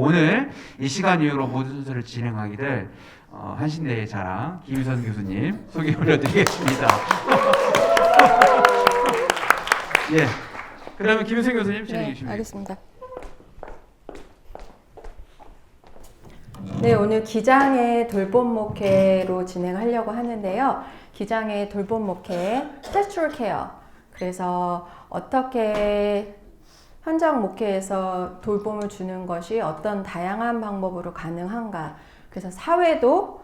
오늘 이 시간 이후로 모든 순서를 진행하게 될 한신대의 자랑 김유선 교수님 소개 올려드리겠습니다. 예. 그러면 김유선 교수님 진행해 주시면. 네, 알겠습니다. 네, 오늘 기장의 돌봄 목회로 진행하려고 하는데요. 기장의 돌봄 목회, pastoral care. 그래서 어떻게 현장 목회에서 돌봄을 주는 것이 어떤 다양한 방법으로 가능한가. 그래서 사회도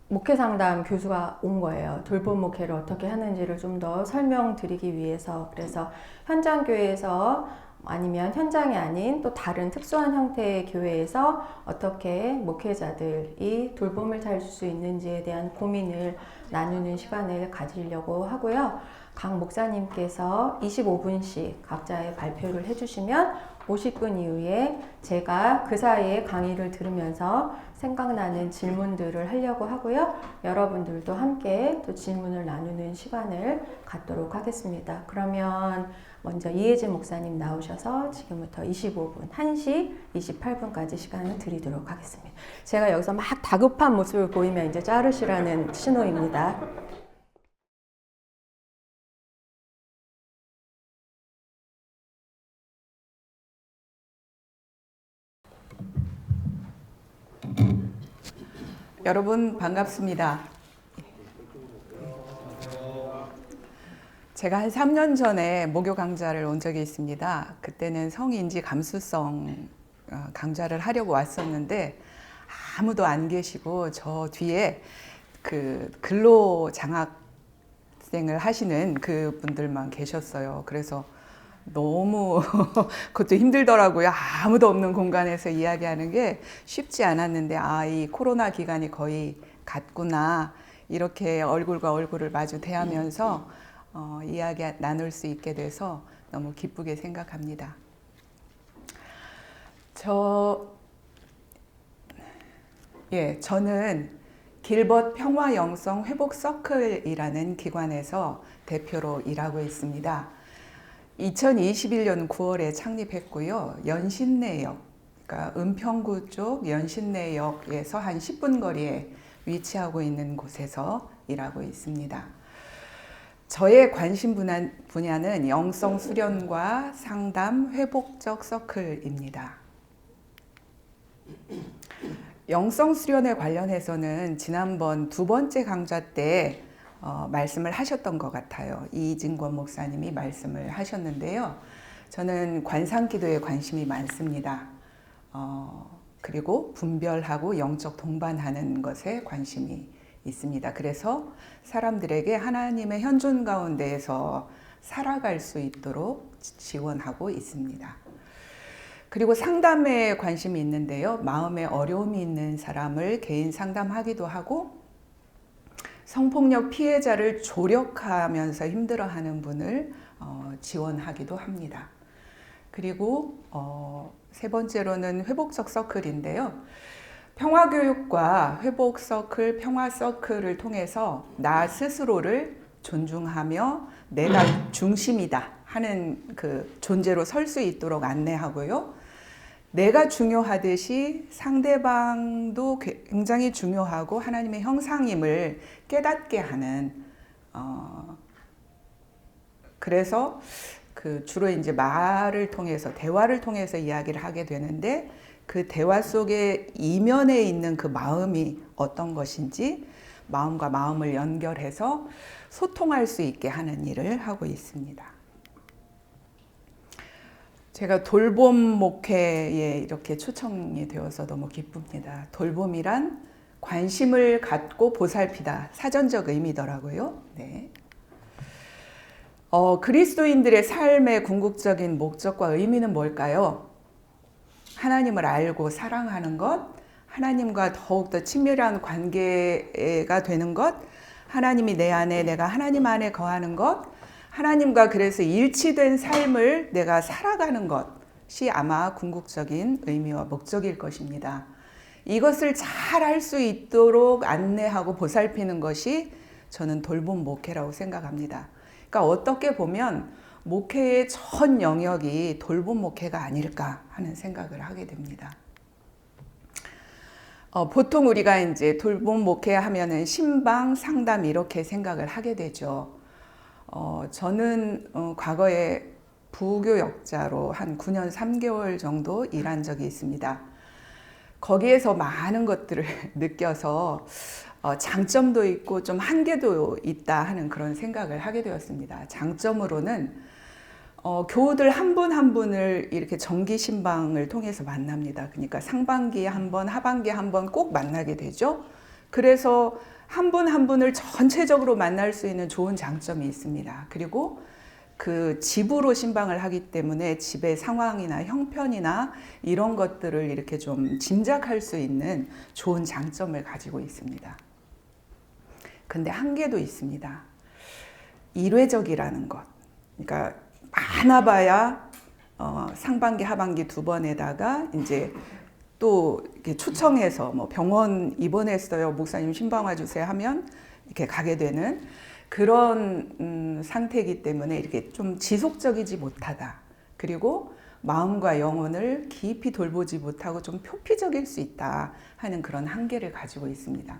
목회 상담 교수가 온 거예요. 돌봄 목회를 어떻게 하는지를 좀 더 설명드리기 위해서. 그래서 현장 교회에서 아니면 현장이 아닌 또 다른 특수한 형태의 교회에서 어떻게 목회자들이 돌봄을 잘 줄 수 있는지에 대한 고민을 나누는 시간을 가지려고 하고요. 각 목사님께서 25분씩 각자의 발표를 해주시면 50분 이후에 제가 그 사이에 강의를 들으면서 생각나는 질문들을 하려고 하고요. 여러분들도 함께 또 질문을 나누는 시간을 갖도록 하겠습니다. 그러면 먼저 이혜진 목사님 나오셔서 지금부터 25분, 1시 28분까지 시간을 드리도록 하겠습니다. 제가 여기서 막 다급한 모습을 보이면 이제 자르시라는 신호입니다. 여러분 반갑습니다. 제가 한 3년 전에 목요 강좌를 온 적이 있습니다. 그때는 성인지 감수성 강좌를 하려고 왔었는데 아무도 안 계시고 저 뒤에 그 근로 장학생을 하시는 그 분들만 계셨어요. 그래서 너무 그것도 힘들더라고요. 아무도 없는 공간에서 이야기하는 게 쉽지 않았는데 이 코로나 기간이 거의 갔구나 이렇게 얼굴과 얼굴을 마주 대하면서 이야기 나눌 수 있게 돼서 너무 기쁘게 생각합니다. 저는 길벗 평화 영성 회복 서클이라는 기관에서 대표로 일하고 있습니다. 2021년 9월에 창립했고요. 연신내역, 그러니까 은평구 쪽 연신내역에서 한 10분 거리에 위치하고 있는 곳에서 일하고 있습니다. 저의 관심 분야는 영성 수련과 상담, 회복적 서클입니다. 영성 수련에 관련해서는 지난번 두 번째 강좌 때 말씀을 하셨던 것 같아요. 이진권 목사님이 말씀을 하셨는데요. 저는 관상기도에 관심이 많습니다. 그리고 분별하고 영적 동반하는 것에 관심이 있습니다. 그래서 사람들에게 하나님의 현존 가운데에서 살아갈 수 있도록 지원하고 있습니다. 그리고 상담에 관심이 있는데요. 마음에 어려움이 있는 사람을 개인 상담하기도 하고 성폭력 피해자를 조력하면서 힘들어하는 분을 지원하기도 합니다. 그리고 세 번째로는 회복적 서클인데요. 평화교육과 회복서클, 평화서클을 통해서 나 스스로를 존중하며 내가 중심이다 하는 그 존재로 설 수 있도록 안내하고요. 내가 중요하듯이 상대방도 굉장히 중요하고 하나님의 형상임을 깨닫게 하는 그래서 주로 이제 말을 통해서 대화를 통해서 이야기를 하게 되는데 그 대화 속에 이면에 있는 그 마음이 어떤 것인지 마음과 마음을 연결해서 소통할 수 있게 하는 일을 하고 있습니다. 제가 돌봄 목회에 이렇게 초청이 되어서 너무 기쁩니다. 돌봄이란 관심을 갖고 보살피다. 사전적 의미더라고요. 네. 그리스도인들의 삶의 궁극적인 목적과 의미는 뭘까요? 하나님을 알고 사랑하는 것, 하나님과 더욱더 친밀한 관계가 되는 것, 하나님이 내 안에, 내가 하나님 안에 거하는 것, 하나님과 그래서 일치된 삶을 내가 살아가는 것이 아마 궁극적인 의미와 목적일 것입니다. 이것을 잘 할 수 있도록 안내하고 보살피는 것이 저는 돌봄 목회라고 생각합니다. 그러니까 어떻게 보면 목회의 전 영역이 돌봄 목회가 아닐까 하는 생각을 하게 됩니다. 보통 우리가 이제 돌봄 목회하면은 신방, 상담 이렇게 생각을 하게 되죠. 저는 과거에 부교역자로 한 9년 3개월 정도 일한 적이 있습니다. 거기에서 많은 것들을 느껴서 장점도 있고 좀 한계도 있다 하는 그런 생각을 하게 되었습니다. 장점으로는 교우들 한 분 한 분을 이렇게 정기 신방을 통해서 만납니다. 그러니까 상반기에 한 번, 하반기에 한 번 꼭 만나게 되죠. 그래서 한 분 한 분을 전체적으로 만날 수 있는 좋은 장점이 있습니다. 그리고 그 집으로 신방을 하기 때문에 집의 상황이나 형편이나 이런 것들을 이렇게 좀 짐작할 수 있는 좋은 장점을 가지고 있습니다. 근데 한계도 있습니다. 일회적이라는 것. 그러니까 많아봐야 상반기, 하반기 두 번에다가 이제 또 이렇게 초청해서 뭐 병원 입원했어요, 목사님 신방 와주세요 하면 이렇게 가게 되는 그런 상태이기 때문에 이렇게 좀 지속적이지 못하다. 그리고 마음과 영혼을 깊이 돌보지 못하고 좀 표피적일 수 있다 하는 그런 한계를 가지고 있습니다.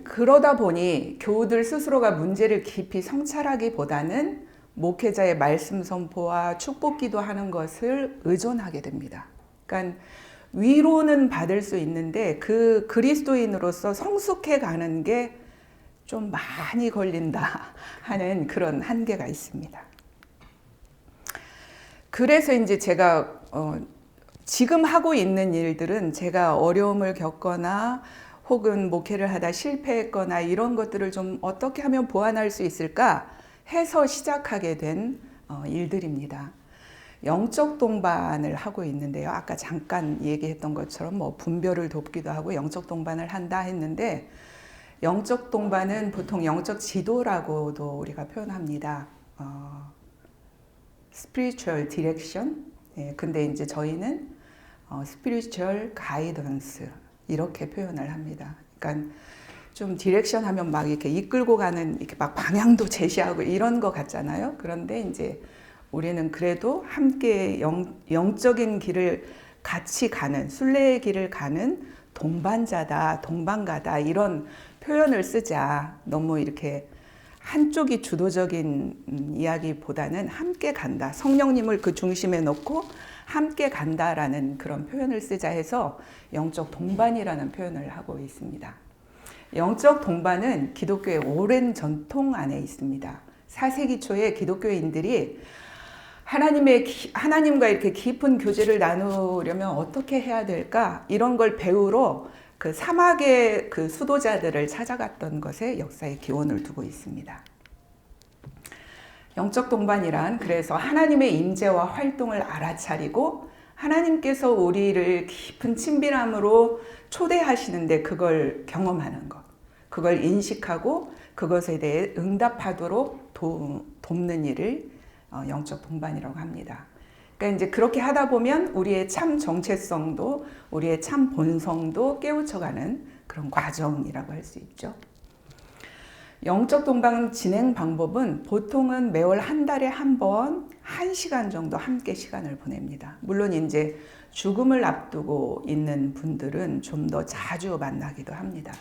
그러다 보니 교우들 스스로가 문제를 깊이 성찰하기보다는 목회자의 말씀 선포와 축복 기도하는 것을 의존하게 됩니다. 그러니까 위로는 받을 수 있는데 그 그리스도인으로서 성숙해 가는 게 좀 많이 걸린다 하는 그런 한계가 있습니다. 그래서 이제 제가 지금 하고 있는 일들은 제가 어려움을 겪거나 혹은 목회를 하다 실패했거나 이런 것들을 좀 어떻게 하면 보완할 수 있을까 해서 시작하게 된 일들입니다. 영적 동반을 하고 있는데요. 아까 잠깐 얘기했던 것처럼 뭐 분별을 돕기도 하고 영적 동반을 한다 했는데 영적 동반은 보통 영적 지도라고도 우리가 표현합니다. spiritual direction. 예, 근데 이제 저희는 spiritual guidance 이렇게 표현을 합니다. 그러니까 좀 디렉션 하면 막 이렇게 이끌고 가는 이렇게 막 방향도 제시하고 이런 거 같잖아요. 그런데 이제 우리는 그래도 함께 영적인 길을 같이 가는 순례의 길을 가는 동반자다, 동반가다 이런 표현을 쓰자. 너무 이렇게 한쪽이 주도적인 이야기보다는 함께 간다. 성령님을 그 중심에 놓고 함께 간다라는 그런 표현을 쓰자 해서 영적 동반이라는 표현을 하고 있습니다. 영적 동반은 기독교의 오랜 전통 안에 있습니다. 4세기 초에 기독교인들이 하나님과 이렇게 깊은 교제를 나누려면 어떻게 해야 될까? 이런 걸 배우러 그 사막의 그 수도자들을 찾아갔던 것에 역사의 기원을 두고 있습니다. 영적 동반이란 그래서 하나님의 임재와 활동을 알아차리고 하나님께서 우리를 깊은 친밀함으로 초대하시는데 그걸 경험하는 것, 그걸 인식하고 그것에 대해 응답하도록 돕는 일을 영적 동반이라고 합니다. 그러니까 이제 그렇게 하다 보면 우리의 참 정체성도 우리의 참 본성도 깨우쳐가는 그런 과정이라고 할 수 있죠. 영적 동반 진행 방법은 보통은 매월 한 달에 한 번 1시간 정도 함께 시간을 보냅니다. 물론 이제 죽음을 앞두고 있는 분들은 좀 더 자주 만나기도 합니다.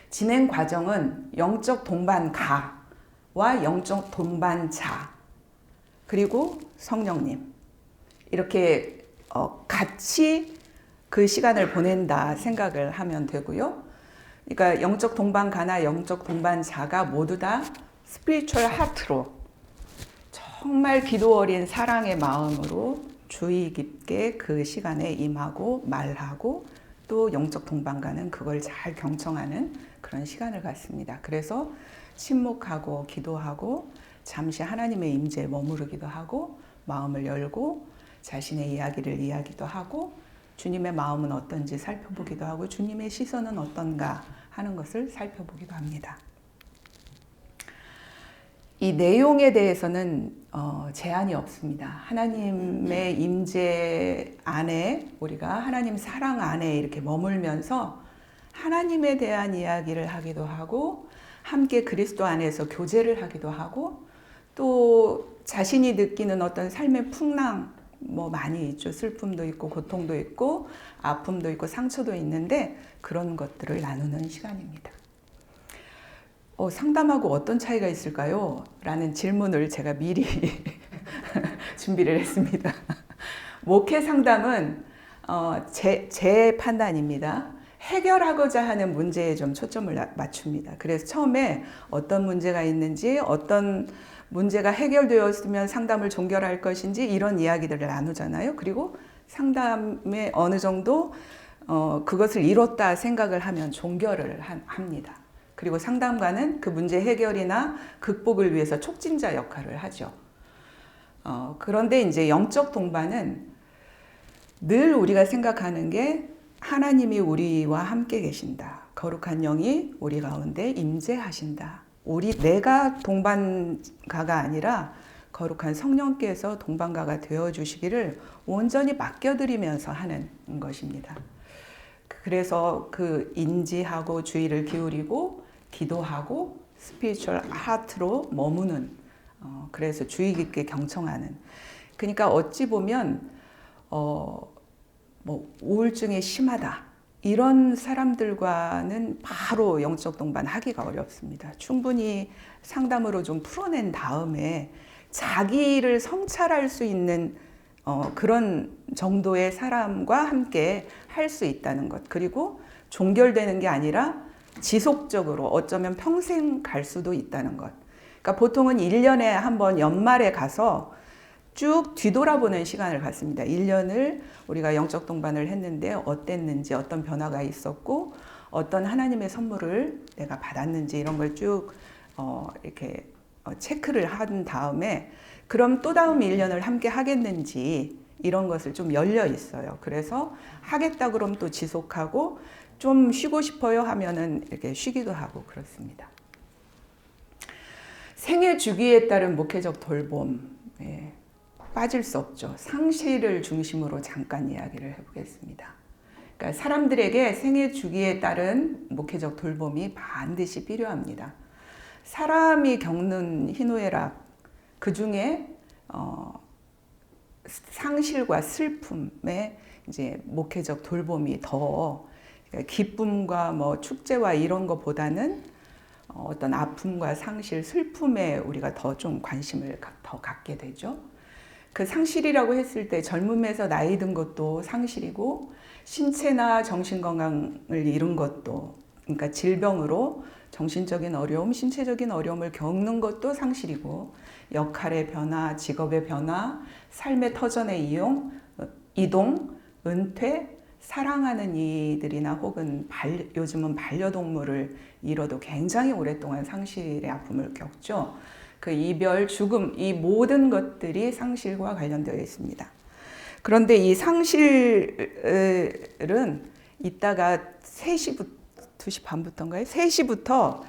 진행 과정은 영적 동반가와 영적 동반자 그리고 성령님 이렇게 같이 그 시간을 보낸다 생각을 하면 되고요. 그러니까 영적 동반가나 영적 동반자가 모두 다 스피리추얼 하트로 정말 기도 어린 사랑의 마음으로 주의 깊게 그 시간에 임하고 말하고 또 영적 동반가는 그걸 잘 경청하는 그런 시간을 갖습니다. 그래서 침묵하고 기도하고 잠시 하나님의 임재에 머무르기도 하고 마음을 열고 자신의 이야기를 이야기도 하고 주님의 마음은 어떤지 살펴보기도 하고 주님의 시선은 어떤가 하는 것을 살펴보기도 합니다. 이 내용에 대해서는 제한이 없습니다. 하나님의 임재 안에 우리가 하나님 사랑 안에 이렇게 머물면서 하나님에 대한 이야기를 하기도 하고 함께 그리스도 안에서 교제를 하기도 하고 또 자신이 느끼는 어떤 삶의 풍랑 뭐 많이 있죠. 슬픔도 있고 고통도 있고 아픔도 있고 상처도 있는데 그런 것들을 나누는 시간입니다. 상담하고 어떤 차이가 있을까요? 라는 질문을 제가 미리 준비를 했습니다. 목회 상담은 제 판단입니다. 해결하고자 하는 문제에 좀 초점을 맞춥니다. 그래서 처음에 어떤 문제가 있는지, 어떤 문제가 해결되었으면 상담을 종결할 것인지 이런 이야기들을 나누잖아요. 그리고 상담에 어느 정도 그것을 이뤘다 생각을 하면 종결을 합니다. 그리고 상담가는 그 문제 해결이나 극복을 위해서 촉진자 역할을 하죠. 그런데 이제 영적 동반은 늘 우리가 생각하는 게 하나님이 우리와 함께 계신다. 거룩한 영이 우리 가운데 임재하신다. 내가 동반가가 아니라 거룩한 성령께서 동반가가 되어주시기를 온전히 맡겨드리면서 하는 것입니다. 그래서 그 인지하고 주의를 기울이고 기도하고 스피리추얼 하트로 머무는 그래서 주의 깊게 경청하는 그러니까 어찌 보면 뭐 우울증이 심하다 이런 사람들과는 바로 영적 동반 하기가 어렵습니다. 충분히 상담으로 좀 풀어낸 다음에 자기를 성찰할 수 있는 그런 정도의 사람과 함께 할 수 있다는 것. 그리고 종결되는 게 아니라 지속적으로 어쩌면 평생 갈 수도 있다는 것. 그러니까 보통은 1년에 한 번 연말에 가서 쭉 뒤돌아보는 시간을 갖습니다. 1년을 우리가 영적 동반을 했는데 어땠는지, 어떤 변화가 있었고, 어떤 하나님의 선물을 내가 받았는지 이런 걸 쭉 이렇게 체크를 한 다음에 그럼 또 다음 1년을 함께 하겠는지 이런 것을 좀 열려 있어요. 그래서 하겠다 그럼 또 지속하고 좀 쉬고 싶어요 하면은 이렇게 쉬기도 하고 그렇습니다. 생애 주기에 따른 목회적 돌봄 빠질 수 없죠. 상실을 중심으로 잠깐 이야기를 해보겠습니다. 그러니까 사람들에게 생애 주기에 따른 목회적 돌봄이 반드시 필요합니다. 사람이 겪는 희노애락 그 중에 상실과 슬픔에 이제 목회적 돌봄이 더 기쁨과 뭐 축제와 이런 것보다는 어떤 아픔과 상실, 슬픔에 우리가 더 좀 관심을 더 갖게 되죠. 그 상실이라고 했을 때 젊음에서 나이 든 것도 상실이고 신체나 정신 건강을 잃은 것도 그러니까 질병으로 정신적인 어려움, 신체적인 어려움을 겪는 것도 상실이고 역할의 변화, 직업의 변화, 삶의 터전의 이동, 은퇴, 사랑하는 이들이나 혹은 요즘은 반려동물을 잃어도 굉장히 오랫동안 상실의 아픔을 겪죠. 그 이별, 죽음, 이 모든 것들이 상실과 관련되어 있습니다. 그런데 이 상실은 이따가 2시 반부터인가요? 3시부터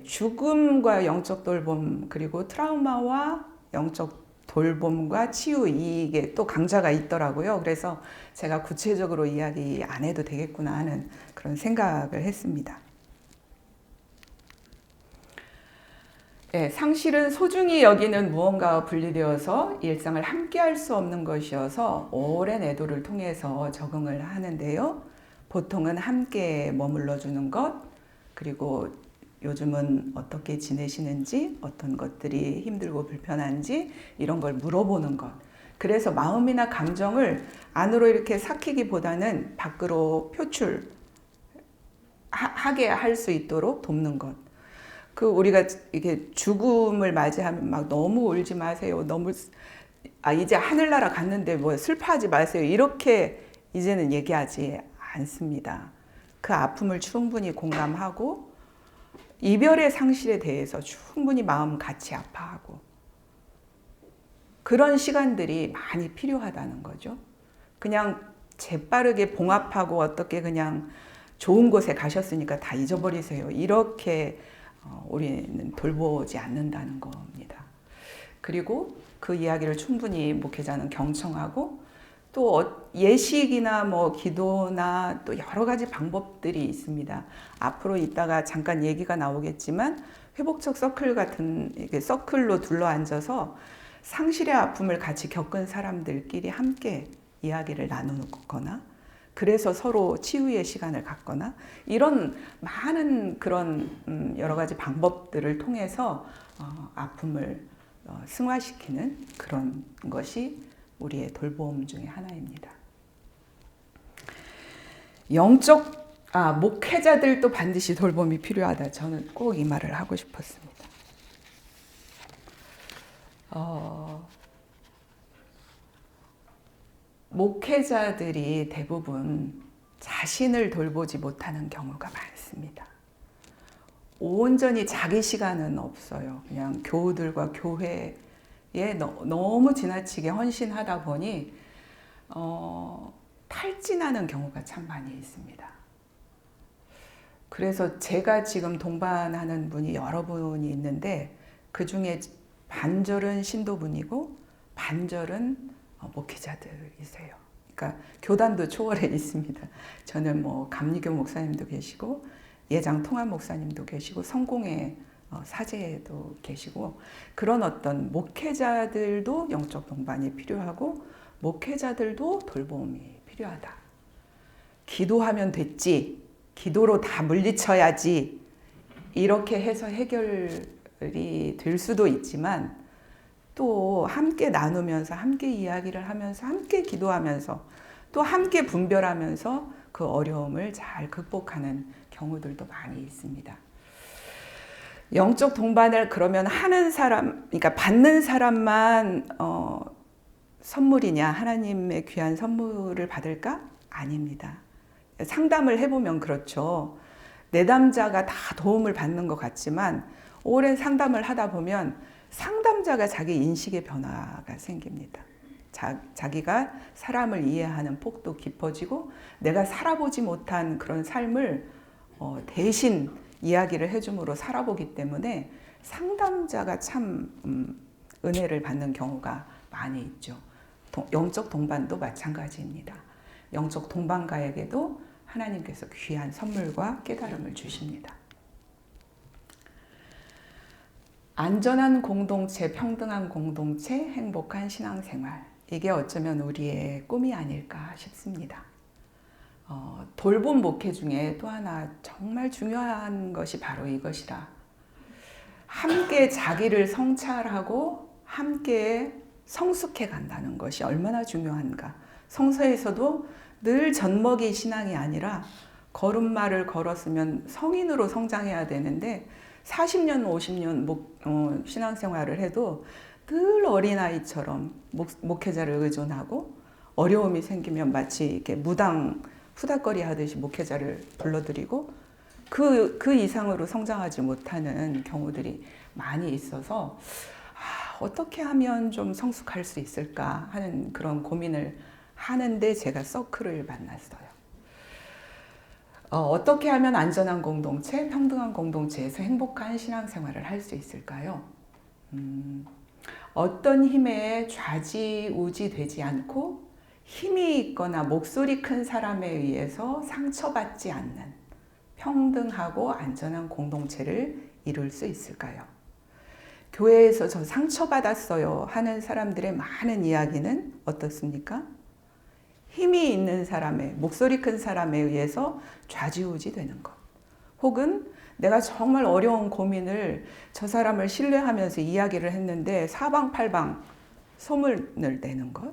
죽음과 영적 돌봄 그리고 트라우마와 영적 돌봄과 치유 이게 또 강좌가 있더라고요. 그래서 제가 구체적으로 이야기 안 해도 되겠구나 하는 그런 생각을 했습니다. 상실은 소중히 여기는 무언가와 분리되어서 일상을 함께 할 수 없는 것이어서 오랜 애도를 통해서 적응을 하는데요. 보통은 함께 머물러 주는 것, 그리고 요즘은 어떻게 지내시는지, 어떤 것들이 힘들고 불편한지 이런 걸 물어보는 것. 그래서 마음이나 감정을 안으로 이렇게 삭히기보다는 밖으로 표출하게 할 수 있도록 돕는 것. 우리가 이게 죽음을 맞이하면 막 너무 울지 마세요. 이제 하늘나라 갔는데 뭐 슬퍼하지 마세요. 이렇게 이제는 얘기하지 않습니다. 그 아픔을 충분히 공감하고 이별의 상실에 대해서 충분히 마음 같이 아파하고 그런 시간들이 많이 필요하다는 거죠. 그냥 재빠르게 봉합하고 어떻게 그냥 좋은 곳에 가셨으니까 다 잊어버리세요. 이렇게 우리는 돌보지 않는다는 겁니다. 그리고 그 이야기를 충분히 목회자는 경청하고 또 예식이나 뭐 기도나 또 여러 가지 방법들이 있습니다. 앞으로 이따가 잠깐 얘기가 나오겠지만 회복적 서클 같은 이렇게 서클로 둘러앉아서 상실의 아픔을 같이 겪은 사람들끼리 함께 이야기를 나누거나 그래서 서로 치유의 시간을 갖거나 이런 많은 그런 여러 가지 방법들을 통해서 아픔을 승화시키는 그런 것이 우리의 돌봄 중에 하나입니다. 목회자들도 반드시 돌봄이 필요하다. 저는 꼭 이 말을 하고 싶었습니다. 목회자들이 대부분 자신을 돌보지 못하는 경우가 많습니다. 온전히 자기 시간은 없어요. 그냥 교우들과 교회에 너무 지나치게 헌신하다 보니 탈진하는 경우가 참 많이 있습니다. 그래서 제가 지금 동반하는 분이 여러 분이 있는데 그 중에 반절은 신도분이고 반절은 목회자들이세요. 그러니까 교단도 초월해 있습니다. 저는 감리교 목사님도 계시고 예장 통합 목사님도 계시고 성공회 사제도 계시고 그런 어떤 목회자들도 영적 동반이 필요하고 목회자들도 돌봄이 필요하다. 기도하면 됐지, 기도로 다 물리쳐야지 이렇게 해서 해결이 될 수도 있지만 또 함께 나누면서 함께 이야기를 하면서 함께 기도하면서 또 함께 분별하면서 그 어려움을 잘 극복하는 경우들도 많이 있습니다. 영적 동반을 그러면 하는 사람, 그러니까 받는 사람만 선물이냐, 하나님의 귀한 선물을 받을까? 아닙니다. 상담을 해보면 그렇죠. 내담자가 다 도움을 받는 것 같지만 오랜 상담을 하다 보면 상담자가 자기 인식의 변화가 생깁니다. 자기가 사람을 이해하는 폭도 깊어지고 내가 살아보지 못한 그런 삶을 대신 이야기를 해줌으로 살아보기 때문에 상담자가 참 은혜를 받는 경우가 많이 있죠. 영적 동반도 마찬가지입니다. 영적 동반가에게도 하나님께서 귀한 선물과 깨달음을 주십니다. 안전한 공동체, 평등한 공동체, 행복한 신앙생활. 이게 어쩌면 우리의 꿈이 아닐까 싶습니다. 돌봄 목회 중에 또 하나 정말 중요한 것이 바로 이것이라. 함께 자기를 성찰하고 함께 성숙해 간다는 것이 얼마나 중요한가. 성서에서도 늘 젖먹이 신앙이 아니라 걸음마를 걸었으면 성인으로 성장해야 되는데 40년, 50년 신앙생활을 해도 늘 어린아이처럼 목회자를 의존하고 어려움이 생기면 마치 이렇게 무당 후닥거리 하듯이 목회자를 불러들이고 그 이상으로 성장하지 못하는 경우들이 많이 있어서 어떻게 하면 좀 성숙할 수 있을까 하는 그런 고민을 하는데 제가 서클을 만났어요. 어떻게 하면 안전한 공동체, 평등한 공동체에서 행복한 신앙생활을 할 수 있을까요? 어떤 힘에 좌지우지 되지 않고 힘이 있거나 목소리 큰 사람에 의해서 상처받지 않는 평등하고 안전한 공동체를 이룰 수 있을까요? 교회에서 저 상처받았어요 하는 사람들의 많은 이야기는 어떻습니까? 힘이 있는 사람의, 목소리 큰 사람에 의해서 좌지우지 되는 것. 혹은 내가 정말 어려운 고민을 저 사람을 신뢰하면서 이야기를 했는데 사방팔방 소문을 내는 것.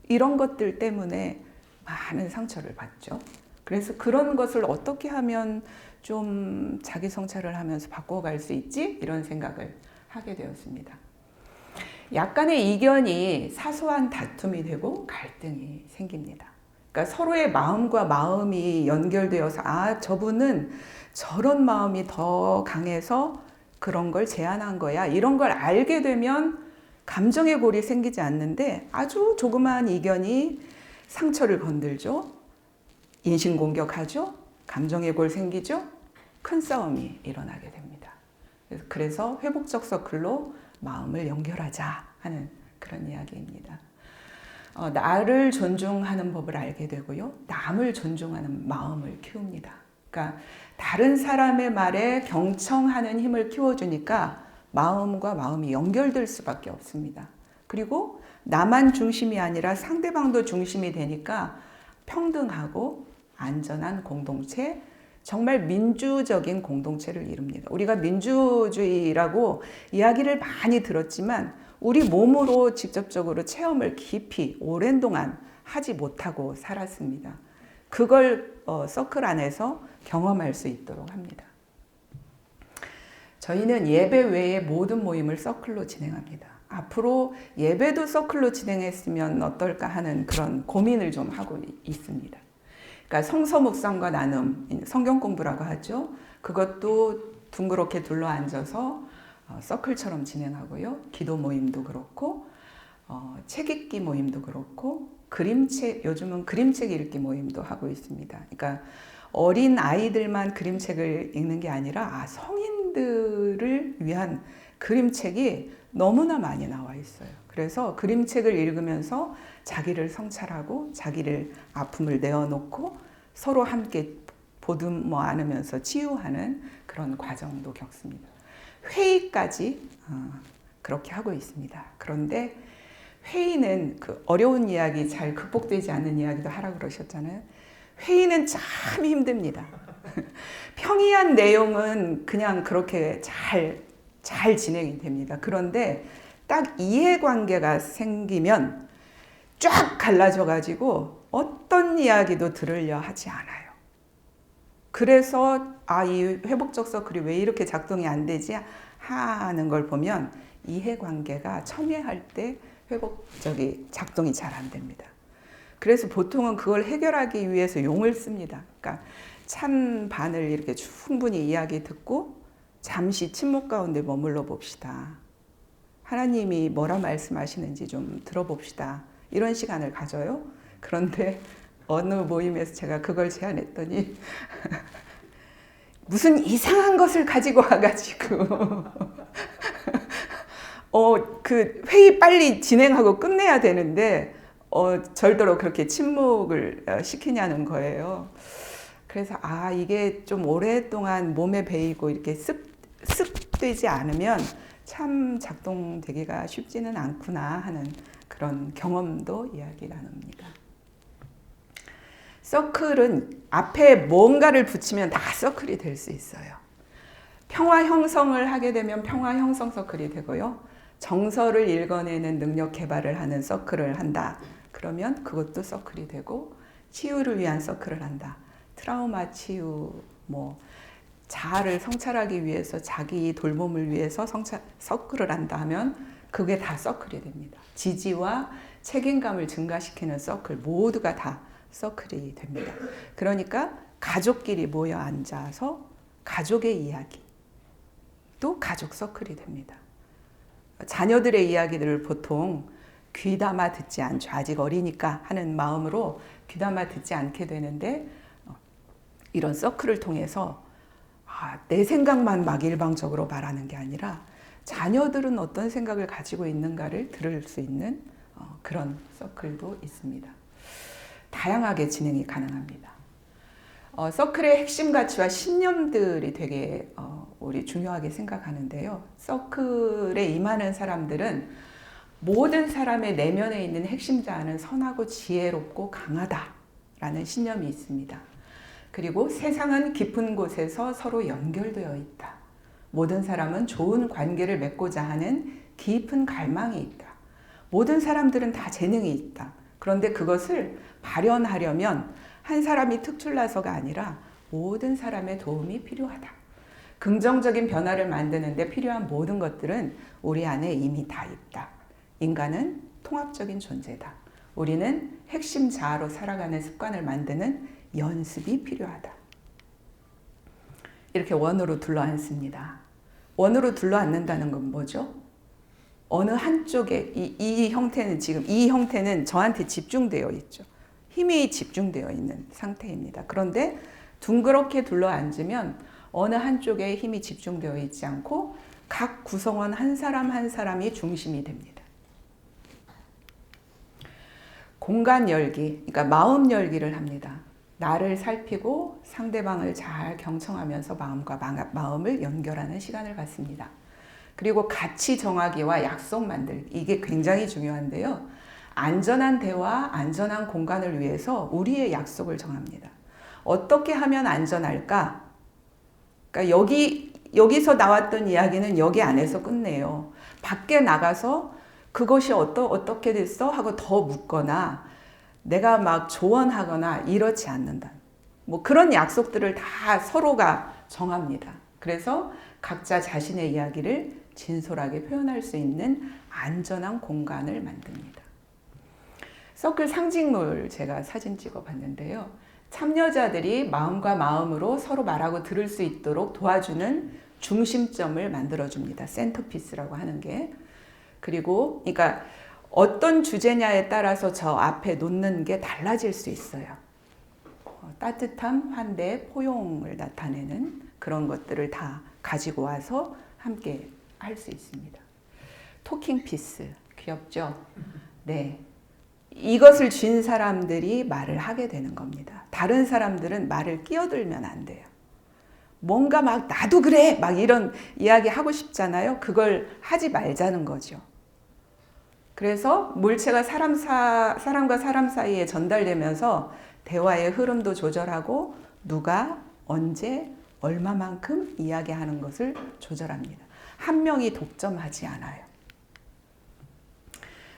이런 것들 때문에 많은 상처를 받죠. 그래서 그런 것을 어떻게 하면 좀 자기 성찰을 하면서 바꿔갈 수 있지? 이런 생각을 하게 되었습니다. 약간의 이견이 사소한 다툼이 되고 갈등이 생깁니다. 그러니까 서로의 마음과 마음이 연결되어서 저분은 저런 마음이 더 강해서 그런 걸 제안한 거야. 이런 걸 알게 되면 감정의 골이 생기지 않는데 아주 조그마한 이견이 상처를 건들죠. 인신공격하죠. 감정의 골 생기죠. 큰 싸움이 일어나게 됩니다. 그래서 회복적 서클로 마음을 연결하자 하는 그런 이야기입니다. 나를 존중하는 법을 알게 되고요. 남을 존중하는 마음을 키웁니다. 그러니까 다른 사람의 말에 경청하는 힘을 키워주니까 마음과 마음이 연결될 수밖에 없습니다. 그리고 나만 중심이 아니라 상대방도 중심이 되니까 평등하고 안전한 공동체, 정말 민주적인 공동체를 이룹니다. 우리가 민주주의라고 이야기를 많이 들었지만 우리 몸으로 직접적으로 체험을 깊이 오랜 동안 하지 못하고 살았습니다. 그걸 서클 안에서 경험할 수 있도록 합니다. 저희는 예배 외에 모든 모임을 서클로 진행합니다. 앞으로 예배도 서클로 진행했으면 어떨까 하는 그런 고민을 좀 하고 있습니다. 그러니까 성서 묵상과 나눔, 성경 공부라고 하죠. 그것도 둥그렇게 둘러앉아서 서클처럼 진행하고요. 기도 모임도 그렇고 책 읽기 모임도 그렇고 요즘은 그림책 읽기 모임도 하고 있습니다. 그러니까 어린 아이들만 그림책을 읽는 게 아니라 성인들을 위한 그림책이 너무나 많이 나와 있어요. 그래서 그림책을 읽으면서 자기를 성찰하고 자기를 아픔을 내어놓고 서로 함께 보듬어 안으면서 치유하는 그런 과정도 겪습니다. 회의까지 그렇게 하고 있습니다. 그런데 회의는 그 어려운 이야기, 잘 극복되지 않는 이야기도 하라고 그러셨잖아요. 회의는 참 힘듭니다. 평이한 내용은 그냥 그렇게 잘 진행이 됩니다. 그런데 딱 이해관계가 생기면 쫙 갈라져가지고 어떤 이야기도 들으려 하지 않아요. 그래서 이 회복적 서클이 왜 이렇게 작동이 안 되지 하는 걸 보면 이해관계가 첨예할 때 회복적이 작동이 잘 안 됩니다. 그래서 보통은 그걸 해결하기 위해서 용을 씁니다. 그러니까 찬 반을 이렇게 충분히 이야기 듣고 잠시 침묵 가운데 머물러 봅시다. 하나님이 뭐라 말씀하시는지 좀 들어봅시다. 이런 시간을 가져요. 그런데 어느 모임에서 제가 그걸 제안했더니 무슨 이상한 것을 가지고 와가지고 그 회의 빨리 진행하고 끝내야 되는데 절대로 그렇게 침묵을 시키냐는 거예요. 그래서 이게 좀 오랫동안 몸에 배이고 이렇게 습되지 않으면 참 작동되기가 쉽지는 않구나 하는 그런 경험도 이야기 나눕니다. 서클은 앞에 뭔가를 붙이면 다 서클이 될 수 있어요. 평화 형성을 하게 되면 평화 형성 서클이 되고요. 정서를 읽어내는 능력 개발을 하는 서클을 한다. 그러면 그것도 서클이 되고, 치유를 위한 서클을 한다. 트라우마 치유, 자아를 성찰하기 위해서 자기 돌봄을 위해서 서클을 한다 하면 그게 다 서클이 됩니다. 지지와 책임감을 증가시키는 서클 모두가 다 서클이 됩니다. 그러니까 가족끼리 모여 앉아서 가족의 이야기, 또 가족 서클이 됩니다. 자녀들의 이야기들을 보통 귀담아 듣지 않죠. 아직 어리니까 하는 마음으로 귀담아 듣지 않게 되는데 이런 서클을 통해서 내 생각만 막 일방적으로 말하는 게 아니라 자녀들은 어떤 생각을 가지고 있는가를 들을 수 있는 그런 서클도 있습니다. 다양하게 진행이 가능합니다. 서클의 핵심 가치와 신념들이 되게 우리 중요하게 생각하는데요. 서클에 임하는 사람들은 모든 사람의 내면에 있는 핵심 자아는 선하고 지혜롭고 강하다라는 신념이 있습니다. 그리고 세상은 깊은 곳에서 서로 연결되어 있다. 모든 사람은 좋은 관계를 맺고자 하는 깊은 갈망이 있다. 모든 사람들은 다 재능이 있다. 그런데 그것을 발현하려면 한 사람이 특출나서가 아니라 모든 사람의 도움이 필요하다. 긍정적인 변화를 만드는 데 필요한 모든 것들은 우리 안에 이미 다 있다. 인간은 통합적인 존재다. 우리는 핵심 자아로 살아가는 습관을 만드는 연습이 필요하다. 이렇게 원으로 둘러앉습니다. 원으로 둘러앉는다는 건 뭐죠? 어느 한쪽에 이 형태는 저한테 집중되어 있죠. 힘이 집중되어 있는 상태입니다. 그런데 둥그렇게 둘러앉으면 어느 한쪽에 힘이 집중되어 있지 않고 각 구성원 한 사람 한 사람이 중심이 됩니다. 공간 열기, 그러니까 마음 열기를 합니다. 나를 살피고 상대방을 잘 경청하면서 마음과 마음을 연결하는 시간을 갖습니다. 그리고 가치 정하기와 약속 만들기. 이게 굉장히 중요한데요. 안전한 대화, 안전한 공간을 위해서 우리의 약속을 정합니다. 어떻게 하면 안전할까? 그러니까 여기서 나왔던 이야기는 여기 안에서 끝내요. 밖에 나가서 그것이 어떻게 됐어? 하고 더 묻거나 내가 막 조언하거나 이렇지 않는다. 뭐 그런 약속들을 다 서로가 정합니다. 그래서 각자 자신의 이야기를 진솔하게 표현할 수 있는 안전한 공간을 만듭니다. 서클 상징물 제가 사진 찍어 봤는데요. 참여자들이 마음과 마음으로 서로 말하고 들을 수 있도록 도와주는 중심점을 만들어줍니다. 센터피스라고 하는 게. 그리고 그러니까 어떤 주제냐에 따라서 저 앞에 놓는 게 달라질 수 있어요. 따뜻함, 환대, 포용을 나타내는 그런 것들을 다 가지고 와서 함께 할 수 있습니다. 토킹 피스, 귀엽죠? 네. 이것을 쥔 사람들이 말을 하게 되는 겁니다. 다른 사람들은 말을 끼어들면 안 돼요. 뭔가 막 나도 그래! 막 이런 이야기 하고 싶잖아요. 그걸 하지 말자는 거죠. 그래서 물체가 사람과 사람 사이에 전달되면서 대화의 흐름도 조절하고 누가 언제 얼마만큼 이야기하는 것을 조절합니다. 한 명이 독점하지 않아요.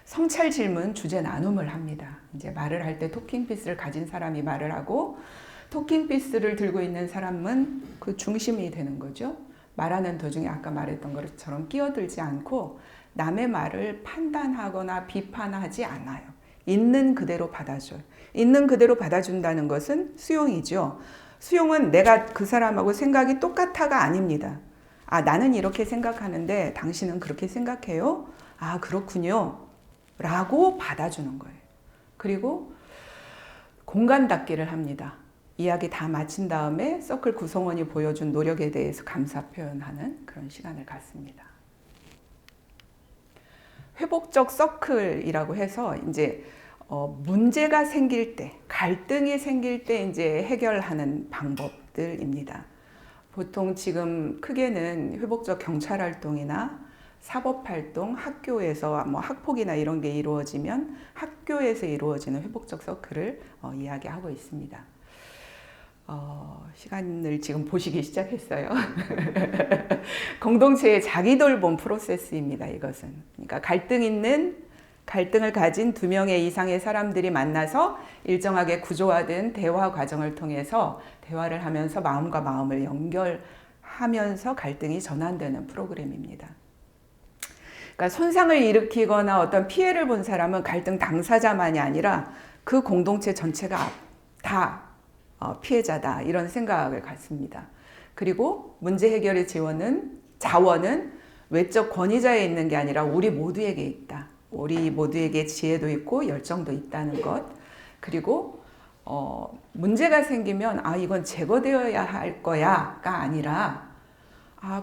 성찰 질문 주제 나눔을 합니다. 이제 말을 할 때 토킹 피스를 가진 사람이 말을 하고 토킹 피스를 들고 있는 사람은 그 중심이 되는 거죠. 말하는 도중에 아까 말했던 것처럼 끼어들지 않고 남의 말을 판단하거나 비판하지 않아요. 있는 그대로 받아줘요. 있는 그대로 받아준다는 것은 수용이죠. 수용은 내가 그 사람하고 생각이 똑같아가 아닙니다. 아, 나는 이렇게 생각하는데 당신은 그렇게 생각해요? 아, 그렇군요. 라고 받아주는 거예요. 그리고 공간 닫기를 합니다. 이야기 다 마친 다음에 서클 구성원이 보여준 노력에 대해서 감사 표현하는 그런 시간을 갖습니다. 회복적 서클이라고 해서 이제 문제가 생길 때, 갈등이 생길 때 이제 해결하는 방법들입니다. 보통 지금 크게는 회복적 경찰 활동이나 사법 활동, 학교에서 뭐 학폭이나 이런 게 이루어지면 학교에서 이루어지는 회복적 서클을 이야기하고 있습니다. 시간을 지금 보시기 시작했어요. 공동체의 자기 돌봄 프로세스입니다. 이것은. 그러니까 갈등을 가진 2명의 이상의 사람들이 만나서 일정하게 구조화된 대화 과정을 통해서 대화를 하면서 마음과 마음을 연결하면서 갈등이 전환되는 프로그램입니다. 그러니까 손상을 일으키거나 어떤 피해를 본 사람은 갈등 당사자만이 아니라 그 공동체 전체가 다 피해자다 이런 생각을 갖습니다. 그리고 문제 해결의 자원은 외적 권위자에 있는 게 아니라 우리 모두에게 있다. 우리 모두에게 지혜도 있고 열정도 있다는 것. 그리고 문제가 생기면 이건 제거되어야 할 거야가 아니라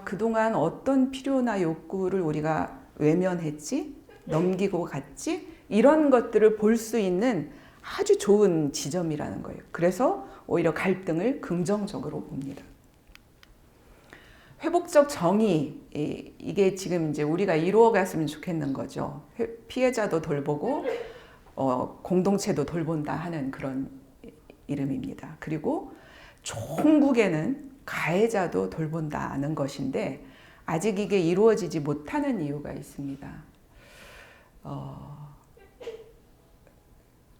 그동안 어떤 필요나 욕구를 우리가 외면했지? 넘기고 갔지? 이런 것들을 볼 수 있는 아주 좋은 지점이라는 거예요. 그래서 오히려 갈등을 긍정적으로 봅니다. 회복적 정의, 이게 지금 이제 우리가 이루어갔으면 좋겠는 거죠. 피해자도 돌보고 공동체도 돌본다 하는 그런 이름입니다. 그리고 종국에는 가해자도 돌본다는 것인데 아직 이게 이루어지지 못하는 이유가 있습니다.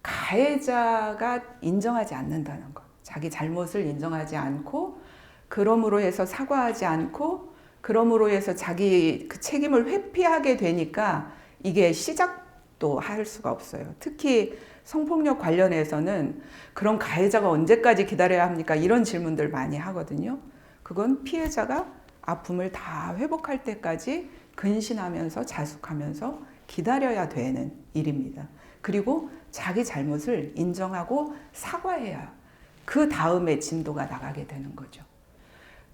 가해자가 인정하지 않는다는 것. 자기 잘못을 인정하지 않고 그러므로 해서 사과하지 않고 그러므로 해서 자기 그 책임을 회피하게 되니까 이게 시작도 할 수가 없어요. 특히 성폭력 관련해서는 그런 가해자가 언제까지 기다려야 합니까? 이런 질문들 많이 하거든요. 그건 피해자가 아픔을 다 회복할 때까지 근신하면서 자숙하면서 기다려야 되는 일입니다. 그리고 자기 잘못을 인정하고 사과해야 그 다음에 진도가 나가게 되는 거죠.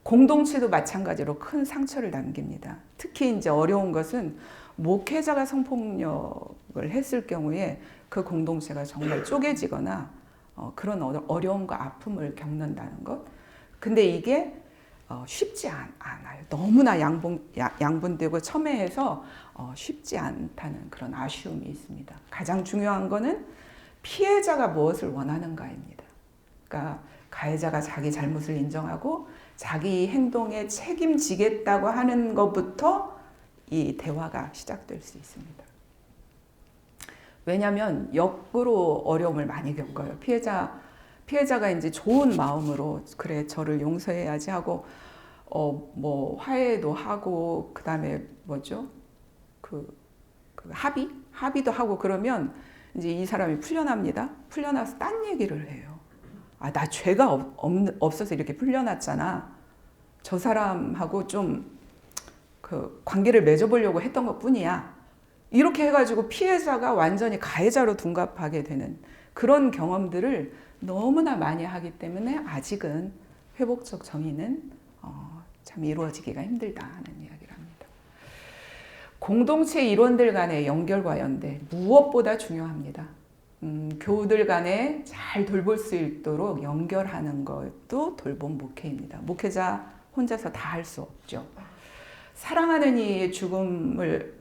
공동체도 마찬가지로 큰 상처를 남깁니다. 특히 이제 어려운 것은 목회자가 성폭력을 했을 경우에 그 공동체가 정말 쪼개지거나 그런 어려움과 아픔을 겪는다는 것. 근데 이게 쉽지 않아요. 너무나 양분되고 첨예해서 쉽지 않다는 그런 아쉬움이 있습니다. 가장 중요한 거는 피해자가 무엇을 원하는가입니다. 그러니까 가해자가 자기 잘못을 인정하고 자기 행동에 책임지겠다고 하는 것부터 이 대화가 시작될 수 있습니다. 왜냐하면 역으로 어려움을 많이 겪어요. 피해자가 이제 좋은 마음으로 그래 저를 용서해야지 하고 뭐 화해도 하고 그다음에 뭐죠? 그 합의도 하고 그러면 이제 이 사람이 풀려납니다. 풀려나서 딴 얘기를 해요. 아, 나 죄가 없어서 이렇게 풀려났잖아. 저 사람하고 좀 그 관계를 맺어보려고 했던 것뿐이야. 이렇게 해가지고 피해자가 완전히 가해자로 둔갑하게 되는 그런 경험들을 너무나 많이 하기 때문에 아직은 회복적 정의는 참 이루어지기가 힘들다는 이야기를 합니다. 공동체 일원들 간의 연결과 연대 무엇보다 중요합니다. 교우들 간에 잘 돌볼 수 있도록 연결하는 것도 돌봄 목회입니다. 목회자 혼자서 다 할 수 없죠. 사랑하는 이의 죽음을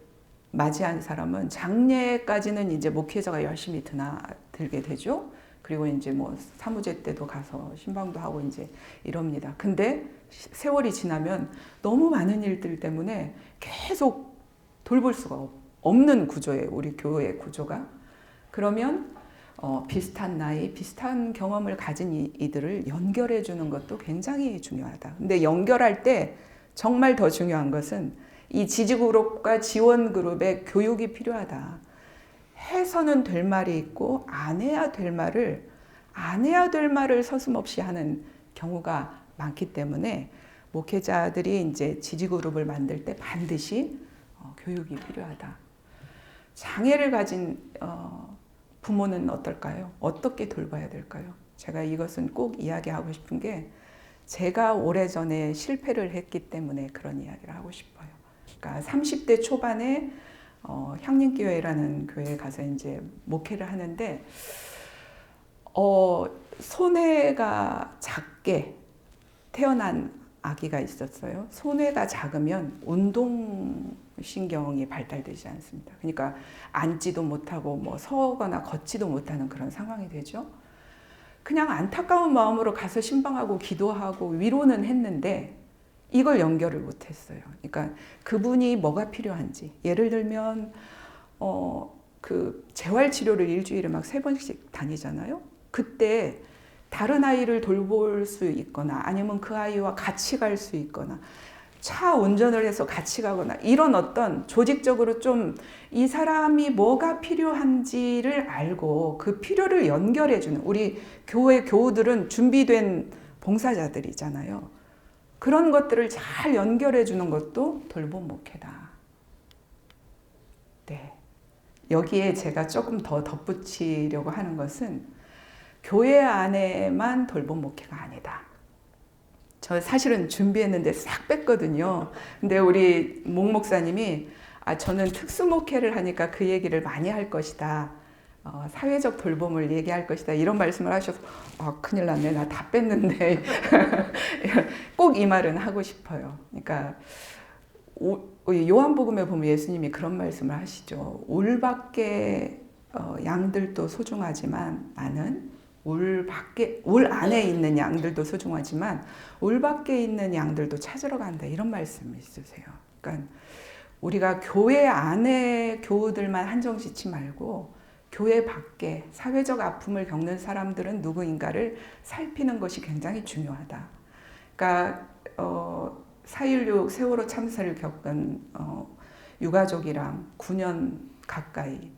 맞이한 사람은 장례까지는 이제 목회자가 열심히 드나들게 되죠. 그리고 이제 뭐 사무제 때도 가서 신방도 하고 이제 이럽니다. 근데 세월이 지나면 너무 많은 일들 때문에 계속 돌볼 수가 없는 구조예요. 우리 교회 구조가. 그러면 비슷한 나이, 비슷한 경험을 가진 이들을 연결해 주는 것도 굉장히 중요하다. 근데 연결할 때 정말 더 중요한 것은 이 지지그룹과 지원그룹의 교육이 필요하다. 해서는 될 말이 있고 안 해야 될 말을 서슴없이 하는 경우가 많기 때문에 목회자들이 이제 지지그룹을 만들 때 반드시 교육이 필요하다. 장애를 가진 부모는 어떨까요? 어떻게 돌봐야 될까요? 제가 이것은 꼭 이야기하고 싶은 게 제가 오래전에 실패를 했기 때문에 그런 이야기를 하고 싶어요. 그러니까 30대 초반에 향림교회라는 교회에 가서 이제 목회를 하는데 손해가 작게 태어난 아기가 있었어요. 손해가 작으면 운동신경이 발달되지 않습니다. 그러니까 앉지도 못하고 뭐 서거나 걷지도 못하는 그런 상황이 되죠. 그냥 안타까운 마음으로 가서 신방하고 기도하고 위로는 했는데 이걸 연결을 못했어요. 그러니까 그분이 뭐가 필요한지 예를 들면 그 재활치료를 일주일에 막 3번씩 다니잖아요. 그때 다른 아이를 돌볼 수 있거나 아니면 그 아이와 같이 갈 수 있거나 차 운전을 해서 같이 가거나 이런 어떤 조직적으로 좀 이 사람이 뭐가 필요한지를 알고 그 필요를 연결해주는 우리 교회 교우들은 준비된 봉사자들이잖아요. 그런 것들을 잘 연결해주는 것도 돌봄 목회다. 네. 여기에 제가 조금 더 덧붙이려고 하는 것은 교회 안에만 돌봄 목회가 아니다. 저 사실은 준비했는데 싹 뺐거든요. 근데 우리 목 목사님이 저는 특수 목회를 하니까 그 얘기를 많이 할 것이다. 사회적 돌봄을 얘기할 것이다. 이런 말씀을 하셔서 큰일 났네. 나 다 뺐는데 꼭 이 말은 하고 싶어요. 그러니까 요한복음에 보면 예수님이 그런 말씀을 하시죠. 울 밖에 양들도 소중하지만 나는 울 안에 있는 양들도 소중하지만 울 밖에 있는 양들도 찾으러 간다. 이런 말씀이 있으세요. 그러니까 우리가 교회 안에 교우들만 한정짓지 말고 교회 밖에 사회적 아픔을 겪는 사람들은 누구인가를 살피는 것이 굉장히 중요하다. 그러니까 4.16 세월호 참사를 겪은 유가족이랑 9년 가까이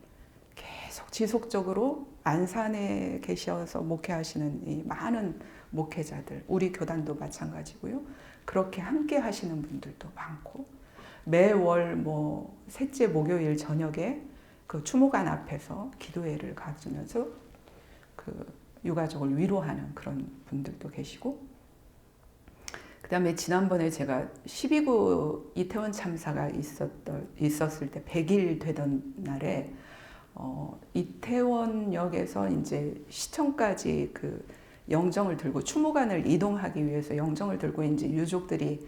계속 지속적으로 안산에 계셔서 목회하시는 이 많은 목회자들, 우리 교단도 마찬가지고요. 그렇게 함께 하시는 분들도 많고 매월 셋째 목요일 저녁에 그 추모관 앞에서 기도회를 가지면서 그 유가족을 위로하는 그런 분들도 계시고 그 다음에 지난번에 제가 12구 이태원 참사가 있었을 때 100일 되던 날에 이태원역에서 이제 시청까지 그 영정을 들고 추모관을 이동하기 위해서 영정을 들고 이제 유족들이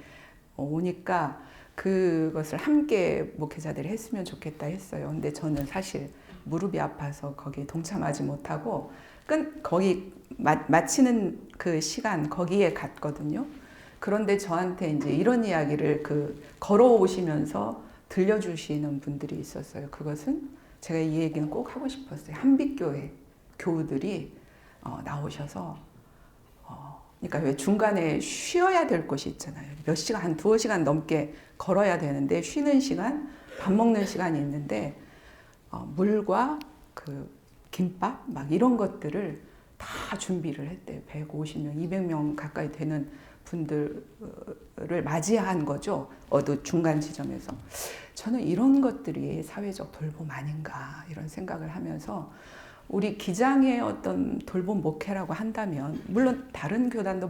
오니까 그것을 함께 목회자들이 했으면 좋겠다 했어요. 근데 저는 사실 무릎이 아파서 거기에 동참하지 못하고 거기 마치는 그 시간 거기에 갔거든요. 그런데 저한테 이제 이런 이야기를 걸어오시면서 들려주시는 분들이 있었어요. 그것은 제가 이 얘기는 꼭 하고 싶었어요. 한빛교회 교우들이 나오셔서 그러니까 왜 중간에 쉬어야 될 곳이 있잖아요. 몇 시간, 한 2시간 넘게 걸어야 되는데 쉬는 시간, 밥 먹는 시간이 있는데 물과 김밥 막 이런 것들을 다 준비를 했대요. 150명, 200명 가까이 되는 분들을 맞이한 거죠. 중간 지점에서. 저는 이런 것들이 사회적 돌봄 아닌가 이런 생각을 하면서 우리 기장의 어떤 돌봄 목회라고 한다면 물론 다른 교단도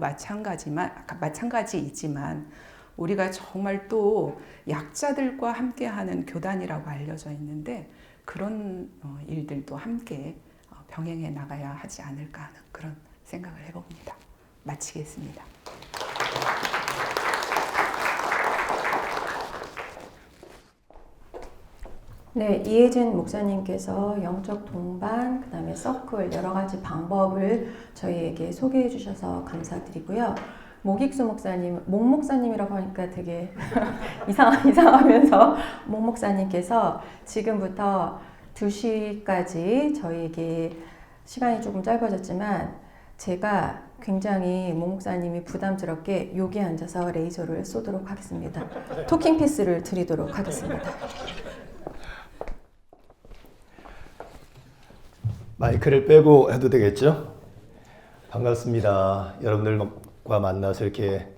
마찬가지이지만 우리가 정말 또 약자들과 함께하는 교단이라고 알려져 있는데 그런 일들도 함께 병행해 나가야 하지 않을까 하는 그런 생각을 해봅니다. 마치겠습니다. 네, 이혜진 목사님께서 영적 동반, 그 다음에 서클 여러 가지 방법을 저희에게 소개해 주셔서 감사드리고요. 목익수 목사님, 목 목사님이라고 하니까 되게 이상하면서 목 목사님께서 지금부터 2시까지 저희에게 시간이 조금 짧아졌지만 제가 굉장히 목 목사님이 부담스럽게 여기 앉아서 레이저를 쏘도록 하겠습니다. 토킹 피스를 드리도록 하겠습니다. 마이크를 빼고 해도 되겠죠? 반갑습니다. 여러분들과 만나서 이렇게